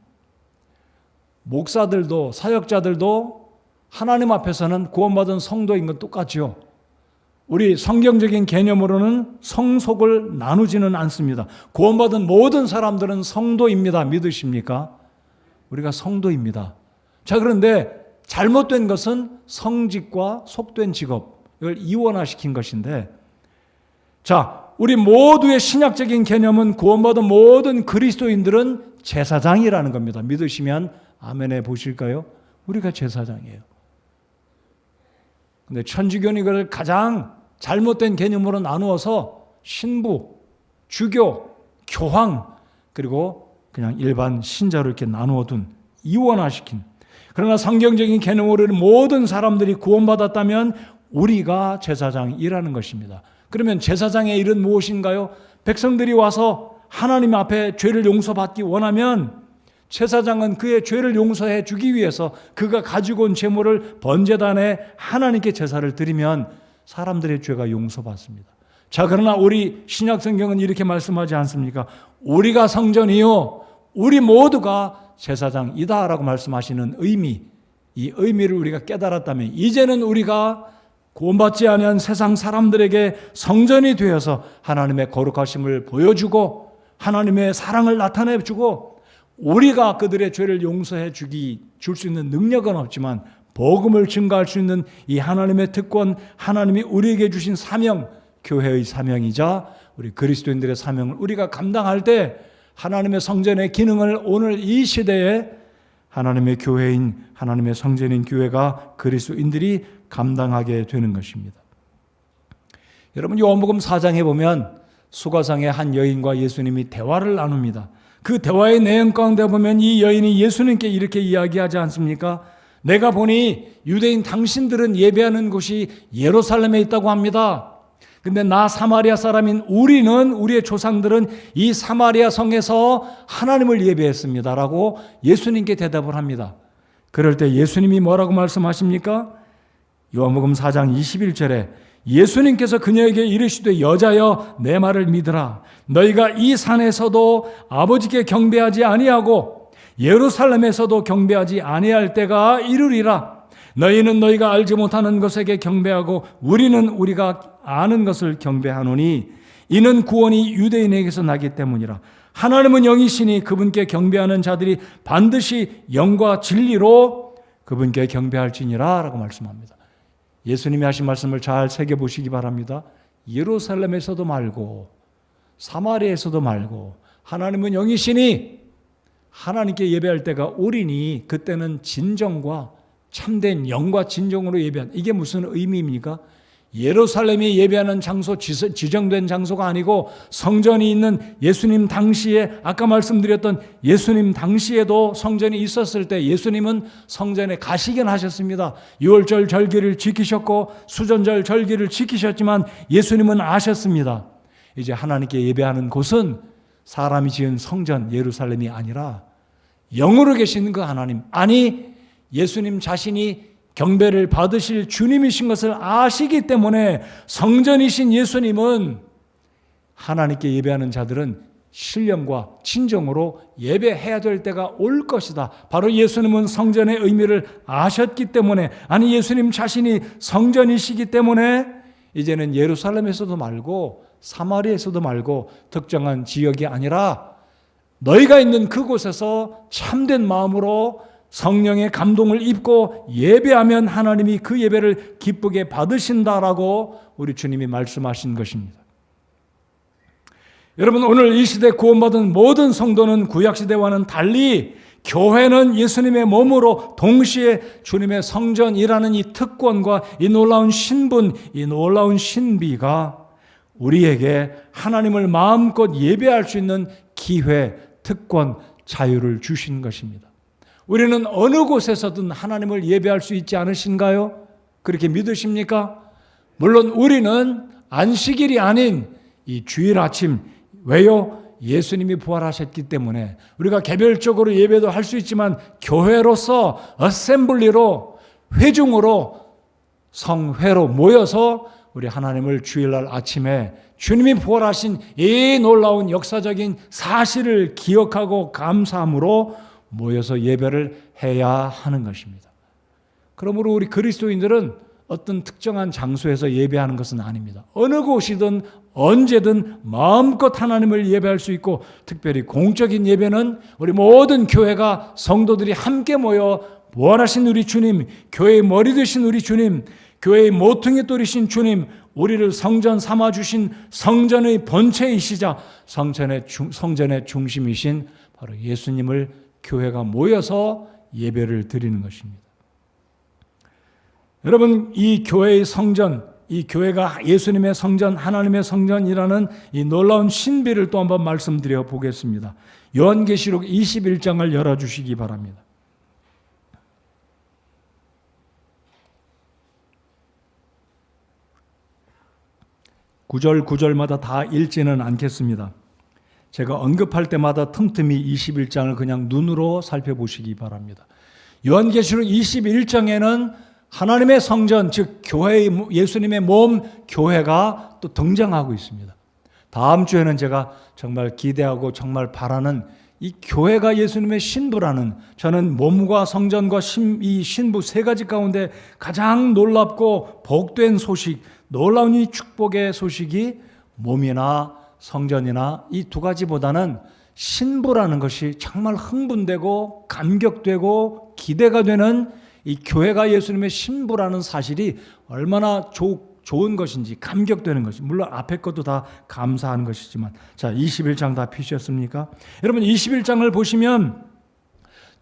목사들도 사역자들도 하나님 앞에서는 구원받은 성도인 건 똑같죠. 우리 성경적인 개념으로는 성속을 나누지는 않습니다. 구원받은 모든 사람들은 성도입니다. 믿으십니까? 우리가 성도입니다. 자, 그런데 잘못된 것은 성직과 속된 직업, 이걸 이원화시킨 것인데, 자, 우리 모두의 신약적인 개념은 구원받은 모든 그리스도인들은 제사장이라는 겁니다. 믿으시면 아멘해 보실까요? 우리가 제사장이에요. 근데 천주교는 이걸 가장 잘못된 개념으로 나누어서 신부, 주교, 교황, 그리고 그냥 일반 신자로 이렇게 나누어둔 이원화시킨. 그러나 성경적인 개념으로는 모든 사람들이 구원받았다면 우리가 제사장이라는 것입니다. 그러면 제사장의 일은 무엇인가요? 백성들이 와서 하나님 앞에 죄를 용서받기 원하면 제사장은 그의 죄를 용서해 주기 위해서 그가 가지고 온 제물을 번제단에 하나님께 제사를 드리면 사람들의 죄가 용서받습니다. 자, 그러나 우리 신약 성경은 이렇게 말씀하지 않습니까? 우리가 성전이요 우리 모두가 제사장이다라고 말씀하시는 의미, 이 의미를 우리가 깨달았다면 이제는 우리가 구원받지 아니한 세상 사람들에게 성전이 되어서 하나님의 거룩하심을 보여주고 하나님의 사랑을 나타내주고 우리가 그들의 죄를 용서해 줄 수 있는 능력은 없지만 복음을 증거할 수 있는 이 하나님의 특권, 하나님이 우리에게 주신 사명, 교회의 사명이자 우리 그리스도인들의 사명을 우리가 감당할 때 하나님의 성전의 기능을 오늘 이 시대에 하나님의 교회인, 하나님의 성전인 교회가 그리스도인들이 감당하게 되는 것입니다. 여러분 요한복음 4장에 보면 수가상의 한 여인과 예수님이 대화를 나눕니다. 그 대화의 내용 가운데 보면 이 여인이 예수님께 이렇게 이야기하지 않습니까? 내가 보니 유대인 당신들은 예배하는 곳이 예루살렘에 있다고 합니다. 근데 나 사마리아 사람인 우리의 조상들은 이 사마리아 성에서 하나님을 예배했습니다 라고 예수님께 대답을 합니다. 그럴 때 예수님이 뭐라고 말씀하십니까? 요한복음 4장 21절에 예수님께서 그녀에게 이르시되 여자여 내 말을 믿으라. 너희가 이 산에서도 아버지께 경배하지 아니하고 예루살렘에서도 경배하지 아니할 때가 이르리라. 너희는 너희가 알지 못하는 것에게 경배하고 우리는 우리가 아는 것을 경배하노니 이는 구원이 유대인에게서 나기 때문이라.
하나님은 영이시니 그분께 경배하는 자들이 반드시 영과 진리로 그분께 경배할지니라 라고 말씀합니다. 예수님이 하신 말씀을 잘 새겨보시기 바랍니다. 예루살렘에서도 말고 사마리아에서도 말고 하나님은 영이시니 하나님께 예배할 때가 오리니 그때는 진정과 참된 영과 진정으로 예배한, 이게 무슨 의미입니까? 예루살렘이 예배하는 장소, 지정된 장소가 아니고 성전이 있는 예수님 당시에, 아까 말씀드렸던 예수님 당시에도 성전이 있었을 때 예수님은 성전에 가시긴 하셨습니다. 유월절 절기를 지키셨고 수전절 절기를 지키셨지만 예수님은 아셨습니다. 이제 하나님께 예배하는 곳은 사람이 지은 성전 예루살렘이 아니라 영으로 계시는 그 하나님, 아니 예수님 자신이 경배를 받으실 주님이신 것을 아시기 때문에 성전이신 예수님은 하나님께 예배하는 자들은 신령과 진정으로 예배해야 될 때가 올 것이다. 바로 예수님은 성전의 의미를 아셨기 때문에, 아니 예수님 자신이 성전이시기 때문에 이제는 예루살렘에서도 말고 사마리아에서도 말고 특정한 지역이 아니라 너희가 있는 그곳에서 참된 마음으로 성령의 감동을 입고 예배하면 하나님이 그 예배를 기쁘게 받으신다라고 우리 주님이 말씀하신 것입니다. 여러분, 오늘 이 시대 구원받은 모든 성도는 구약시대와는 달리 교회는 예수님의 몸으로 동시에 주님의 성전이라는 이 특권과 이 놀라운 신분, 이 놀라운 신비가 우리에게 하나님을 마음껏 예배할 수 있는 기회, 특권, 자유를 주신 것입니다. 우리는 어느 곳에서든 하나님을 예배할 수 있지 않으신가요? 그렇게 믿으십니까? 물론 우리는 안식일이 아닌 이 주일 아침, 왜요? 예수님이 부활하셨기 때문에 우리가 개별적으로 예배도 할 수 있지만 교회로서 어셈블리로, 회중으로, 성회로 모여서 우리 하나님을 주일날 아침에 주님이 부활하신 이 놀라운 역사적인 사실을 기억하고 감사함으로 모여서 예배를 해야 하는 것입니다. 그러므로 우리 그리스도인들은 어떤 특정한 장소에서 예배하는 것은 아닙니다. 어느 곳이든 언제든 마음껏 하나님을 예배할 수 있고, 특별히 공적인 예배는 우리 모든 교회가 성도들이 함께 모여 부활하신 우리 주님, 교회의 머리 되신 우리 주님, 교회의 모퉁이 돌이신 주님, 우리를 성전 삼아주신 성전의 본체이시자 성전의 중심이신 바로 예수님을 교회가 모여서 예배를 드리는 것입니다. 여러분, 이 교회의 성전, 이 교회가 예수님의 성전, 하나님의 성전이라는 이 놀라운 신비를 또 한번 말씀드려 보겠습니다. 요한계시록 21장을 열어주시기 바랍니다. 구절마다 다 읽지는 않겠습니다. 제가 언급할 때마다 틈틈이 21장을 그냥 눈으로 살펴보시기 바랍니다. 요한계시록 21장에는 하나님의 성전, 즉 교회의, 예수님의 몸 교회가 또 등장하고 있습니다. 다음 주에는 제가 정말 기대하고 정말 바라는 이 교회가 예수님의 신부라는, 저는 몸과 성전과 이 신부 세 가지 가운데 가장 놀랍고 복된 소식, 놀라운 이 축복의 소식이 몸이나 성전이나 이 두 가지보다는 신부라는 것이 정말 흥분되고 감격되고 기대가 되는 이 교회가 예수님의 신부라는 사실이 얼마나 좋은 것인지, 감격되는 것이, 물론 앞에 것도 다 감사한 것이지만, 자, 21장 다 피셨습니까? 여러분, 21장을 보시면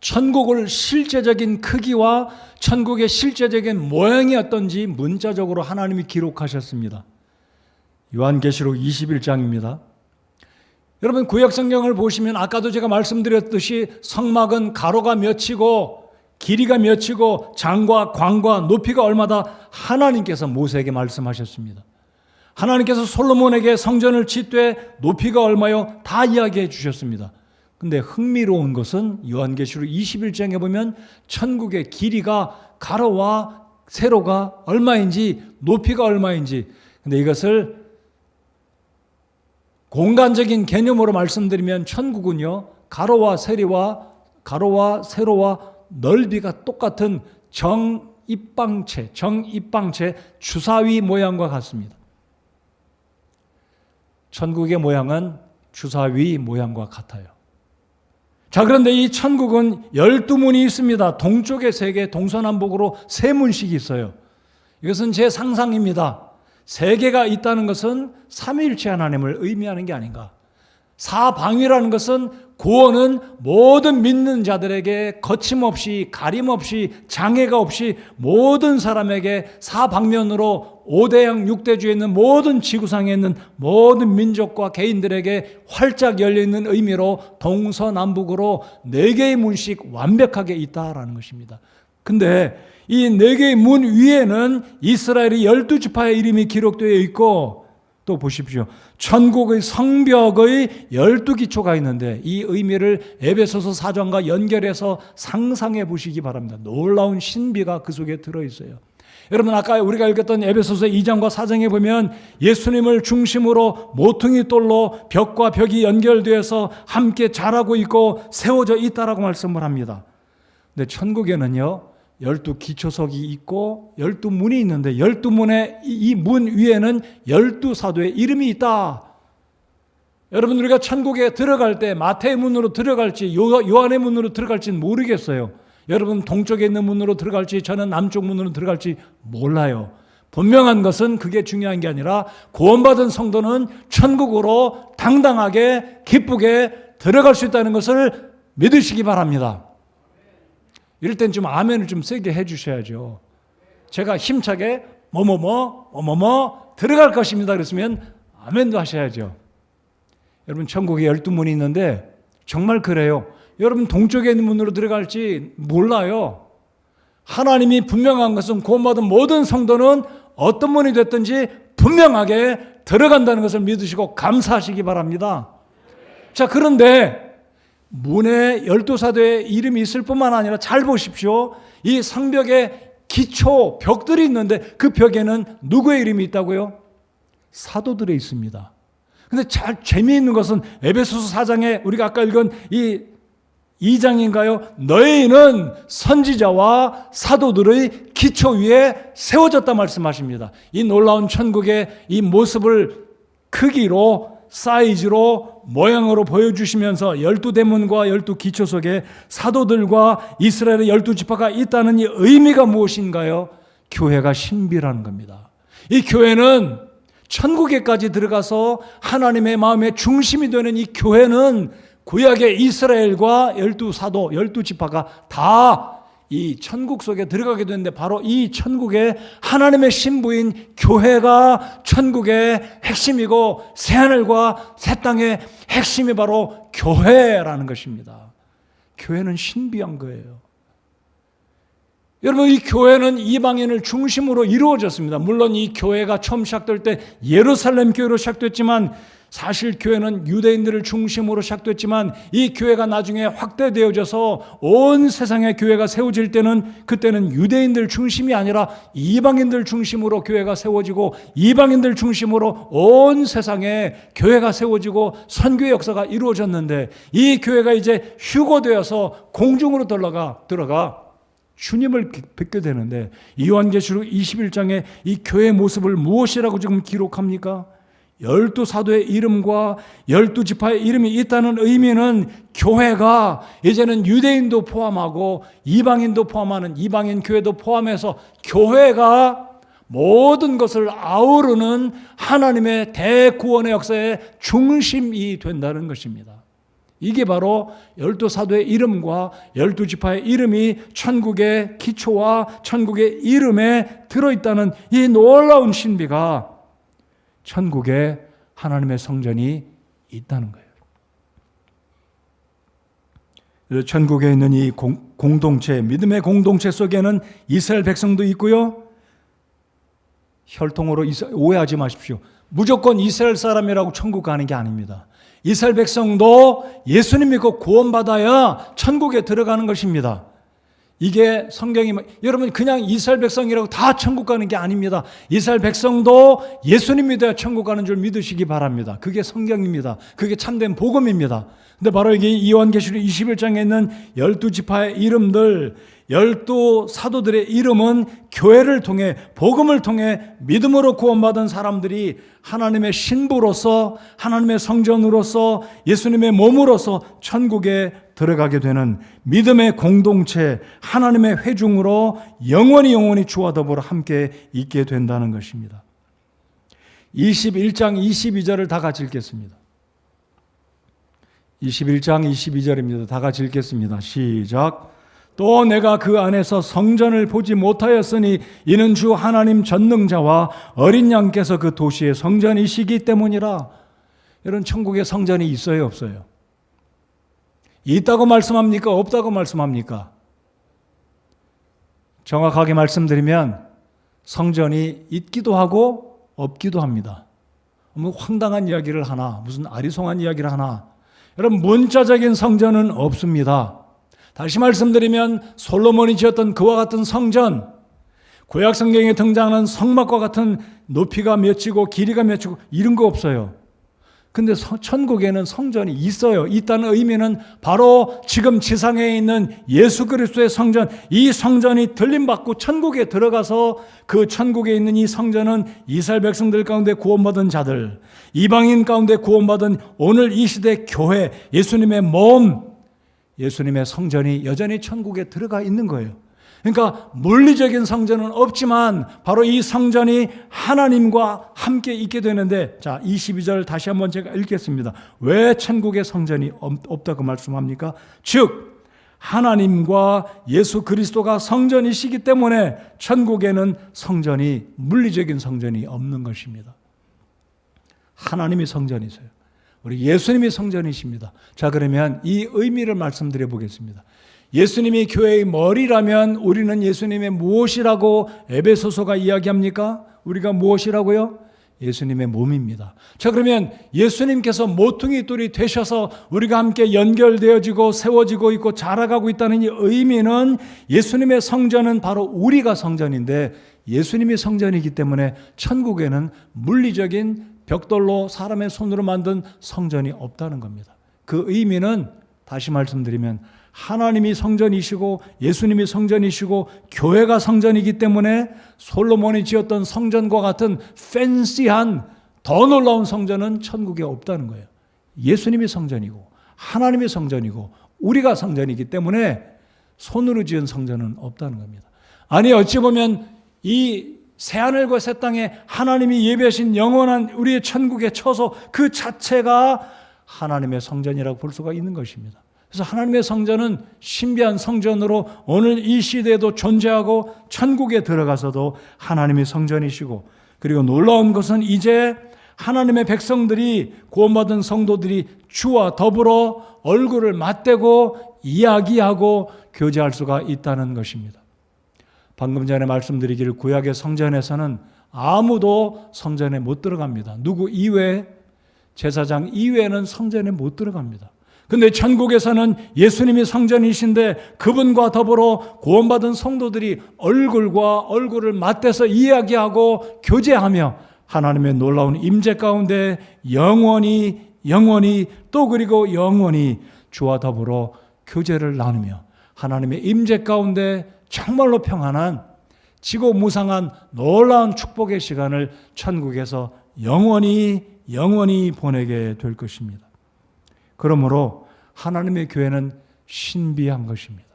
천국을 실제적인 크기와 천국의 실제적인 모양이 어떤지 문자적으로 하나님이 기록하셨습니다. 요한계시록 21장입니다. 여러분, 구약성경을 보시면 아까도 제가 말씀드렸듯이 성막은 가로가 몇이고 길이가 몇이고 장과 광과 높이가 얼마다 하나님께서 모세에게 말씀하셨습니다. 하나님께서 솔로몬에게 성전을 짓되 높이가 얼마요? 다 이야기해 주셨습니다. 근데 흥미로운 것은 요한계시록 21장에 보면 천국의 길이가 가로와 세로가 얼마인지 높이가 얼마인지, 근데 이것을 공간적인 개념으로 말씀드리면 천국은요, 가로와 세로와 넓이가 똑같은 정입방체 주사위 모양과 같습니다. 천국의 모양은 주사위 모양과 같아요. 자, 그런데 이 천국은 12문이 있습니다. 동쪽에 3개, 동서남북으로 3문씩이 있어요. 이것은 제 상상입니다. 3개가 있다는 것은 삼위일체 하나님을 의미하는 게 아닌가. 사방위라는 것은 구원은 모든 믿는 자들에게 거침없이 가림없이 장애가 없이 모든 사람에게 사방면으로 5대양 6대주에 있는 모든 지구상에 있는 모든 민족과 개인들에게 활짝 열려있는 의미로 동서남북으로 4개의 문씩 완벽하게 있다라는 것입니다. 근데 이 4개의 문 위에는 이스라엘의 12지파의 이름이 기록되어 있고, 또 보십시오. 천국의 성벽의 12기초가 있는데 이 의미를 에베소서 4장과 연결해서 상상해 보시기 바랍니다. 놀라운 신비가 그 속에 들어있어요. 여러분, 아까 우리가 읽었던 에베소서 2장과 4장에 보면 예수님을 중심으로 모퉁이 돌로 벽과 벽이 연결되어서 함께 자라고 있고 세워져 있다라고 말씀을 합니다. 근데 천국에는요, 12기초석이 있고 12문이 있는데 12문의 이 문 위에는 12사도의 이름이 있다. 여러분, 우리가 천국에 들어갈 때 마태의 문으로 들어갈지 요한의 문으로 들어갈지는 모르겠어요. 여러분, 동쪽에 있는 문으로 들어갈지 저는 남쪽 문으로 들어갈지 몰라요. 분명한 것은 그게 중요한 게 아니라 구원받은 성도는 천국으로 당당하게 기쁘게 들어갈 수 있다는 것을 믿으시기 바랍니다. 이럴 땐 좀 아멘을 좀 세게 해 주셔야죠. 제가 힘차게 뭐뭐뭐 들어갈 것입니다 그랬으면 아멘도 하셔야죠. 여러분, 천국에 12문이 있는데 정말 그래요. 여러분, 동쪽에 있는 문으로 들어갈지 몰라요. 하나님이 분명한 것은 구원받은 모든 성도는 어떤 문이 됐든지 분명하게 들어간다는 것을 믿으시고 감사하시기 바랍니다. 자, 그런데 문에 12사도의 이름이 있을 뿐만 아니라 잘 보십시오. 이 성벽에 기초 벽들이 있는데 그 벽에는 누구의 이름이 있다고요? 사도들의 있습니다. 근데 잘 재미있는 것은 에베소서 4장에 우리가 아까 읽은 이 2장인가요? 너희는 선지자와 사도들의 기초 위에 세워졌다 말씀하십니다. 이 놀라운 천국의 이 모습을 크기로 사이즈로 모양으로 보여주시면서 12대문과 12기초 속에 사도들과 이스라엘의 12지파가 있다는 이 의미가 무엇인가요? 교회가 신비라는 겁니다. 이 교회는 천국에까지 들어가서 하나님의 마음의 중심이 되는 이 교회는 구약의 이스라엘과 12사도, 12지파가 다 이 천국 속에 들어가게 되는데 바로 이 천국의 하나님의 신부인 교회가 천국의 핵심이고 새하늘과 새 땅의 핵심이 바로 교회라는 것입니다. 교회는 신비한 거예요. 여러분, 이 교회는 이방인을 중심으로 이루어졌습니다. 물론 이 교회가 처음 시작될 때 예루살렘 교회로 시작됐지만 사실 교회는 유대인들을 중심으로 시작됐지만 이 교회가 나중에 확대되어져서 온 세상의 교회가 세워질 때는 그때는 유대인들 중심이 아니라 이방인들 중심으로 교회가 세워지고 이방인들 중심으로 온 세상에 교회가 세워지고 선교의 역사가 이루어졌는데 이 교회가 이제 휴거되어서 공중으로 들어가 주님을 뵙게 되는데 요한계시록 21장에 이 교회의 모습을 무엇이라고 지금 기록합니까? 12사도의 이름과 12지파의 이름이 있다는 의미는 교회가 이제는 유대인도 포함하고 이방인도 포함하는 이방인 교회도 포함해서 교회가 모든 것을 아우르는 하나님의 대구원의 역사의 중심이 된다는 것입니다. 이게 바로 12사도의 이름과 12지파의 이름이 천국의 기초와 천국의 이름에 들어있다는 이 놀라운 신비가 천국에 하나님의 성전이 있다는 거예요. 천국에 있는 이 공동체, 믿음의 공동체 속에는 이스라엘 백성도 있고요. 혈통으로 오해하지 마십시오. 무조건 이스라엘 사람이라고 천국 가는 게 아닙니다. 이스라엘 백성도 예수님 믿고 구원받아야 천국에 들어가는 것입니다. 이게 성경이 여러분 그냥 이스라엘 백성이라고 다 천국 가는 게 아닙니다. 이스라엘 백성도 예수님 믿어야 천국 가는 줄 믿으시기 바랍니다. 그게 성경입니다. 그게 참된 복음입니다. 근데 바로 이게 요한계시록 21장에 있는 12지파의 이름들, 12사도들의 이름은 교회를 통해 복음을 통해 믿음으로 구원받은 사람들이 하나님의 신부로서 하나님의 성전으로서 예수님의 몸으로서 천국에 들어가게 되는 믿음의 공동체, 하나님의 회중으로 영원히 주와 더불어 함께 있게 된다는 것입니다. 21장 22절을 다 같이 읽겠습니다. 21장 22절입니다. 다 같이 읽겠습니다. 시작. 또 내가 그 안에서 성전을 보지 못하였으니 이는 주 하나님 전능자와 어린 양께서 그 도시의 성전이시기 때문이라. 이런 천국에 성전이 있어요, 없어요? 있다고 말씀합니까? 없다고 말씀합니까? 정확하게 말씀드리면 성전이 있기도 하고 없기도 합니다. 뭐 황당한 이야기를 하나, 무슨 아리송한 이야기를 하나. 여러분, 문자적인 성전은 없습니다. 다시 말씀드리면 솔로몬이 지었던 그와 같은 성전, 구약 성경에 등장하는 성막과 같은 높이가 몇이고 길이가 몇이고 이런 거 없어요. 근데 천국에는 성전이 있어요. 있다는 의미는 바로 지금 지상에 있는 예수 그리스도의 성전, 이 성전이 들림받고 천국에 들어가서 그 천국에 있는 이 성전은 이스라엘 백성들 가운데 구원받은 자들, 이방인 가운데 구원받은 오늘 이 시대 교회, 예수님의 몸, 예수님의 성전이 여전히 천국에 들어가 있는 거예요. 그러니까 물리적인 성전은 없지만 바로 이 성전이 하나님과 함께 있게 되는데, 자 22절 다시 한번 제가 읽겠습니다. 왜 천국에 성전이 없다고 말씀합니까? 즉 하나님과 예수 그리스도가 성전이시기 때문에 천국에는 성전이, 물리적인 성전이 없는 것입니다. 하나님이 성전이세요. 우리 예수님이 성전이십니다. 자, 그러면 이 의미를 말씀드려 보겠습니다. 예수님이 교회의 머리라면 우리는 예수님의 무엇이라고 에베소서가 이야기합니까? 우리가 무엇이라고요? 예수님의 몸입니다. 자, 그러면 예수님께서 모퉁이 돌이 되셔서 우리가 함께 연결되어지고 세워지고 있고 자라가고 있다는 이 의미는 예수님의 성전은 바로 우리가 성전인데 예수님이 성전이기 때문에 천국에는 물리적인 벽돌로 사람의 손으로 만든 성전이 없다는 겁니다. 그 의미는 다시 말씀드리면 하나님이 성전이시고 예수님이 성전이시고 교회가 성전이기 때문에 솔로몬이 지었던 성전과 같은 팬시한 더 놀라운 성전은 천국에 없다는 거예요. 예수님이 성전이고 하나님이 성전이고 우리가 성전이기 때문에 손으로 지은 성전은 없다는 겁니다. 아니, 어찌 보면 이 새하늘과 새 땅에 하나님이 예배하신 영원한 우리의 천국의 처소 그 자체가 하나님의 성전이라고 볼 수가 있는 것입니다. 그래서 하나님의 성전은 신비한 성전으로 오늘 이 시대에도 존재하고 천국에 들어가서도 하나님의 성전이시고, 그리고 놀라운 것은 이제 하나님의 백성들이, 구원받은 성도들이 주와 더불어 얼굴을 맞대고 이야기하고 교제할 수가 있다는 것입니다. 방금 전에 말씀드리기를 구약의 성전에서는 아무도 성전에 못 들어갑니다. 누구 이외에, 제사장 이외에는 성전에 못 들어갑니다. 근데 천국에서는 예수님이 성전이신데 그분과 더불어 구원받은 성도들이 얼굴과 얼굴을 맞대서 이야기하고 교제하며 하나님의 놀라운 임재 가운데 영원히 또 그리고 영원히 주와 더불어 교제를 나누며 하나님의 임재 가운데 정말로 평안한 지고 무상한 놀라운 축복의 시간을 천국에서 영원히 보내게 될 것입니다. 그러므로 하나님의 교회는 신비한 것입니다.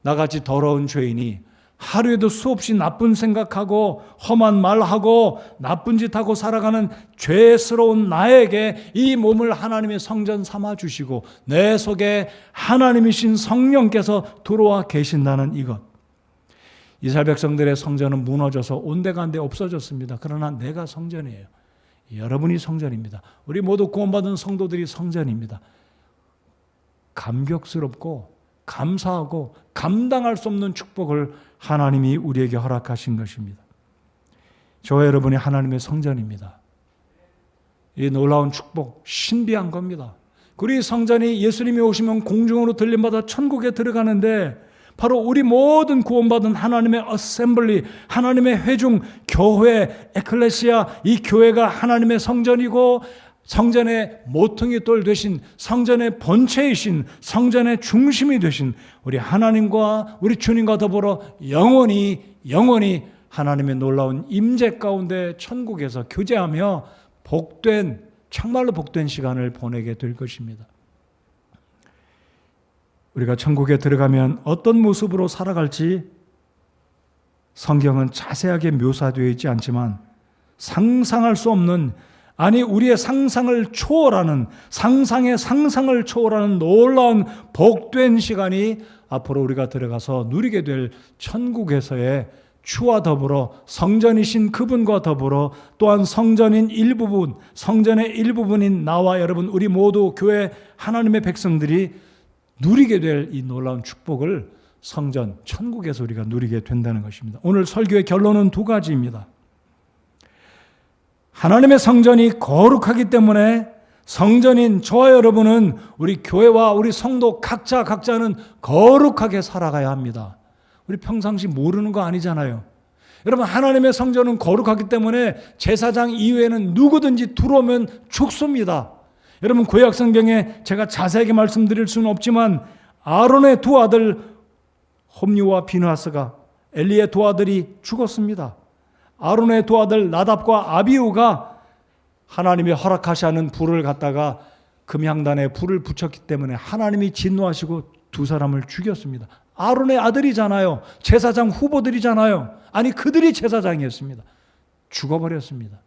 나같이 더러운 죄인이 하루에도 수없이 나쁜 생각하고 험한 말하고 나쁜 짓하고 살아가는 죄스러운 나에게 이 몸을 하나님의 성전 삼아 주시고 내 속에 하나님이신 성령께서 들어와 계신다는 이것. 이스라엘 백성들의 성전은 무너져서 온데간데 없어졌습니다. 그러나 내가 성전이에요. 여러분이 성전입니다. 우리 모두 구원받은 성도들이 성전입니다. 감격스럽고 감사하고 감당할 수 없는 축복을 하나님이 우리에게 허락하신 것입니다. 저와 여러분이 하나님의 성전입니다. 이 놀라운 축복, 신비한 겁니다. 우리 성전이 예수님이 오시면 공중으로 들림받아 천국에 들어가는데 바로 우리 모든 구원받은 하나님의 어셈블리, 하나님의 회중, 교회, 에클레시아, 이 교회가 하나님의 성전이고 성전의 모퉁이 돌 되신, 성전의 본체이신, 성전의 중심이 되신 우리 하나님과 우리 주님과 더불어 영원히 하나님의 놀라운 임재 가운데 천국에서 교제하며 복된, 정말로 복된 시간을 보내게 될 것입니다. 우리가 천국에 들어가면 어떤 모습으로 살아갈지 성경은 자세하게 묘사되어 있지 않지만 상상할 수 없는, 아니 우리의 상상을 초월하는, 상상의 상상을 초월하는 놀라운 복된 시간이 앞으로 우리가 들어가서 누리게 될 천국에서의 주와 더불어 성전이신 그분과 더불어 또한 성전인 일부분, 성전의 일부분인 나와 여러분, 우리 모두 교회 하나님의 백성들이 누리게 될 이 놀라운 축복을 성전, 천국에서 우리가 누리게 된다는 것입니다. 오늘 설교의 결론은 두 가지입니다. 하나님의 성전이 거룩하기 때문에 성전인 저와 여러분은 우리 교회와 우리 성도 각자는 거룩하게 살아가야 합니다. 우리 평상시 모르는 거 아니잖아요. 여러분, 하나님의 성전은 거룩하기 때문에 제사장 이외에는 누구든지 들어오면 죽습니다. 여러분, 구약 성경에 제가 자세하게 말씀드릴 수는 없지만 아론의 두 아들 홈리와 비느하스가, 엘리의 두 아들이 죽었습니다. 아론의 두 아들 나답과 아비후가 하나님이 허락하시 않은 불을 갖다가 금향단에 불을 붙였기 때문에 하나님이 진노하시고 두 사람을 죽였습니다. 아론의 아들이잖아요. 제사장 후보들이잖아요. 아니, 그들이 제사장이었습니다. 죽어버렸습니다.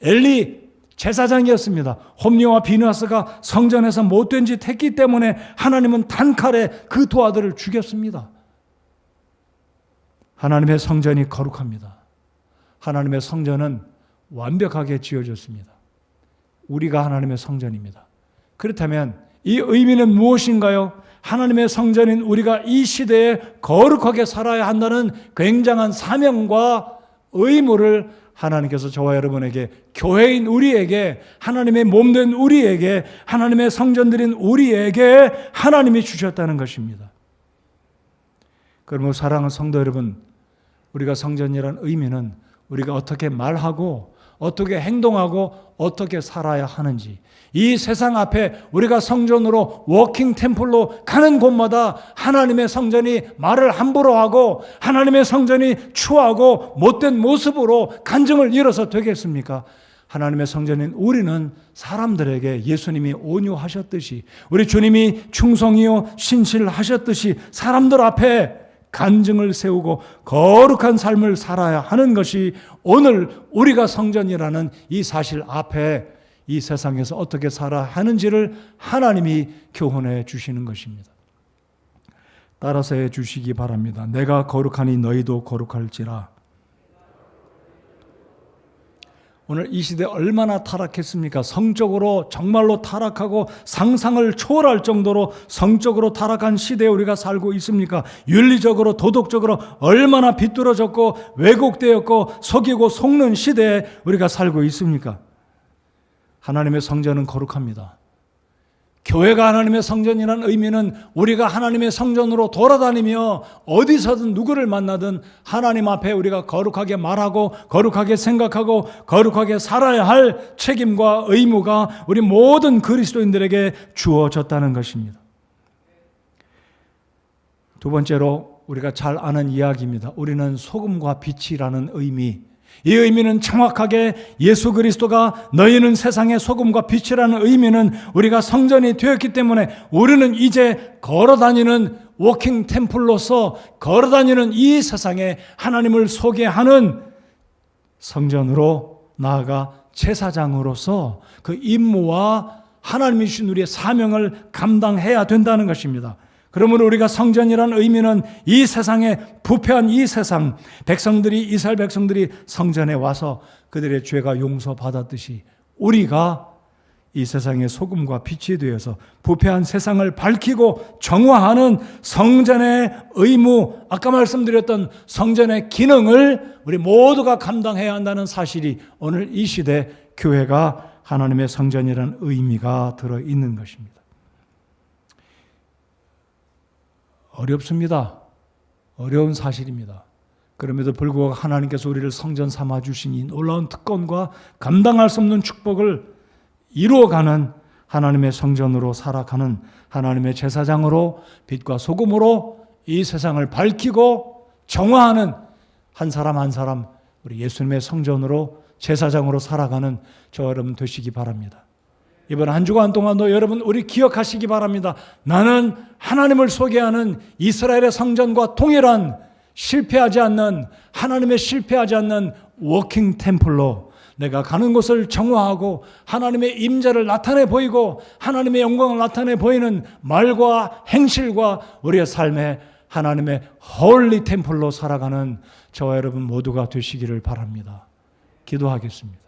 엘리 제사장이었습니다. 홈리와 비느하스가 성전에서 못된 짓 했기 때문에 하나님은 단칼에 그 두 아들을 죽였습니다. 하나님의 성전이 거룩합니다. 하나님의 성전은 완벽하게 지어졌습니다. 우리가 하나님의 성전입니다. 그렇다면 이 의미는 무엇인가요? 하나님의 성전인 우리가 이 시대에 거룩하게 살아야 한다는 굉장한 사명과 의무를 하나님께서 저와 여러분에게, 교회인 우리에게, 하나님의 몸된 우리에게, 하나님의 성전들인 우리에게 하나님이 주셨다는 것입니다. 그러므로 사랑하는 성도 여러분, 우리가 성전이라는 의미는 우리가 어떻게 말하고 어떻게 행동하고 어떻게 살아야 하는지, 이 세상 앞에 우리가 성전으로 워킹 템플로 가는 곳마다 하나님의 성전이 말을 함부로 하고 하나님의 성전이 추하고 못된 모습으로 간증을 이뤄서 되겠습니까? 하나님의 성전인 우리는 사람들에게 예수님이 온유하셨듯이, 우리 주님이 충성이요 신실하셨듯이 사람들 앞에 간증을 세우고 거룩한 삶을 살아야 하는 것이 오늘 우리가 성전이라는 이 사실 앞에 이 세상에서 어떻게 살아야 하는지를 하나님이 교훈해 주시는 것입니다. 따라서 해 주시기 바랍니다. 내가 거룩하니 너희도 거룩할지라. 오늘 이 시대 얼마나 타락했습니까? 성적으로 정말로 타락하고 상상을 초월할 정도로 성적으로 타락한 시대에 우리가 살고 있습니까? 윤리적으로 도덕적으로 얼마나 비뚤어졌고 왜곡되었고 속이고 속는 시대에 우리가 살고 있습니까? 하나님의 성전은 거룩합니다. 교회가 하나님의 성전이라는 의미는 우리가 하나님의 성전으로 돌아다니며 어디서든 누구를 만나든 하나님 앞에 우리가 거룩하게 말하고 거룩하게 생각하고 거룩하게 살아야 할 책임과 의무가 우리 모든 그리스도인들에게 주어졌다는 것입니다. 두 번째로 우리가 잘 아는 이야기입니다. 우리는 소금과 빛이라는 의미, 이 의미는 정확하게 예수 그리스도가 너희는 세상의 소금과 빛이라는 의미는 우리가 성전이 되었기 때문에 우리는 이제 걸어다니는 워킹 템플로서 걸어다니는 이 세상에 하나님을 소개하는 성전으로 나아가 제사장으로서 그 임무와 하나님이 주신 우리의 사명을 감당해야 된다는 것입니다. 그러므로 우리가 성전이라는 의미는 이 세상에 부패한 이 세상, 백성들이, 이스라엘 백성들이 성전에 와서 그들의 죄가 용서받았듯이 우리가 이 세상의 소금과 빛이 되어서 부패한 세상을 밝히고 정화하는 성전의 의무, 아까 말씀드렸던 성전의 기능을 우리 모두가 감당해야 한다는 사실이 오늘 이 시대 교회가 하나님의 성전이라는 의미가 들어있는 것입니다. 어렵습니다. 어려운 사실입니다. 그럼에도 불구하고 하나님께서 우리를 성전 삼아 주신 이 놀라운 특권과 감당할 수 없는 축복을 이루어가는 하나님의 성전으로 살아가는 하나님의 제사장으로 빛과 소금으로 이 세상을 밝히고 정화하는 한 사람 한 사람 우리 예수님의 성전으로 제사장으로 살아가는 저와 여러분 되시기 바랍니다. 이번 한 주간 동안도 여러분 우리 기억하시기 바랍니다. 나는 하나님을 소개하는 이스라엘의 성전과 동일한 실패하지 않는 하나님의 실패하지 않는 워킹 템플로 내가 가는 곳을 정화하고 하나님의 임재를 나타내 보이고 하나님의 영광을 나타내 보이는 말과 행실과 우리의 삶에 하나님의 홀리 템플로 살아가는 저와 여러분 모두가 되시기를 바랍니다. 기도하겠습니다.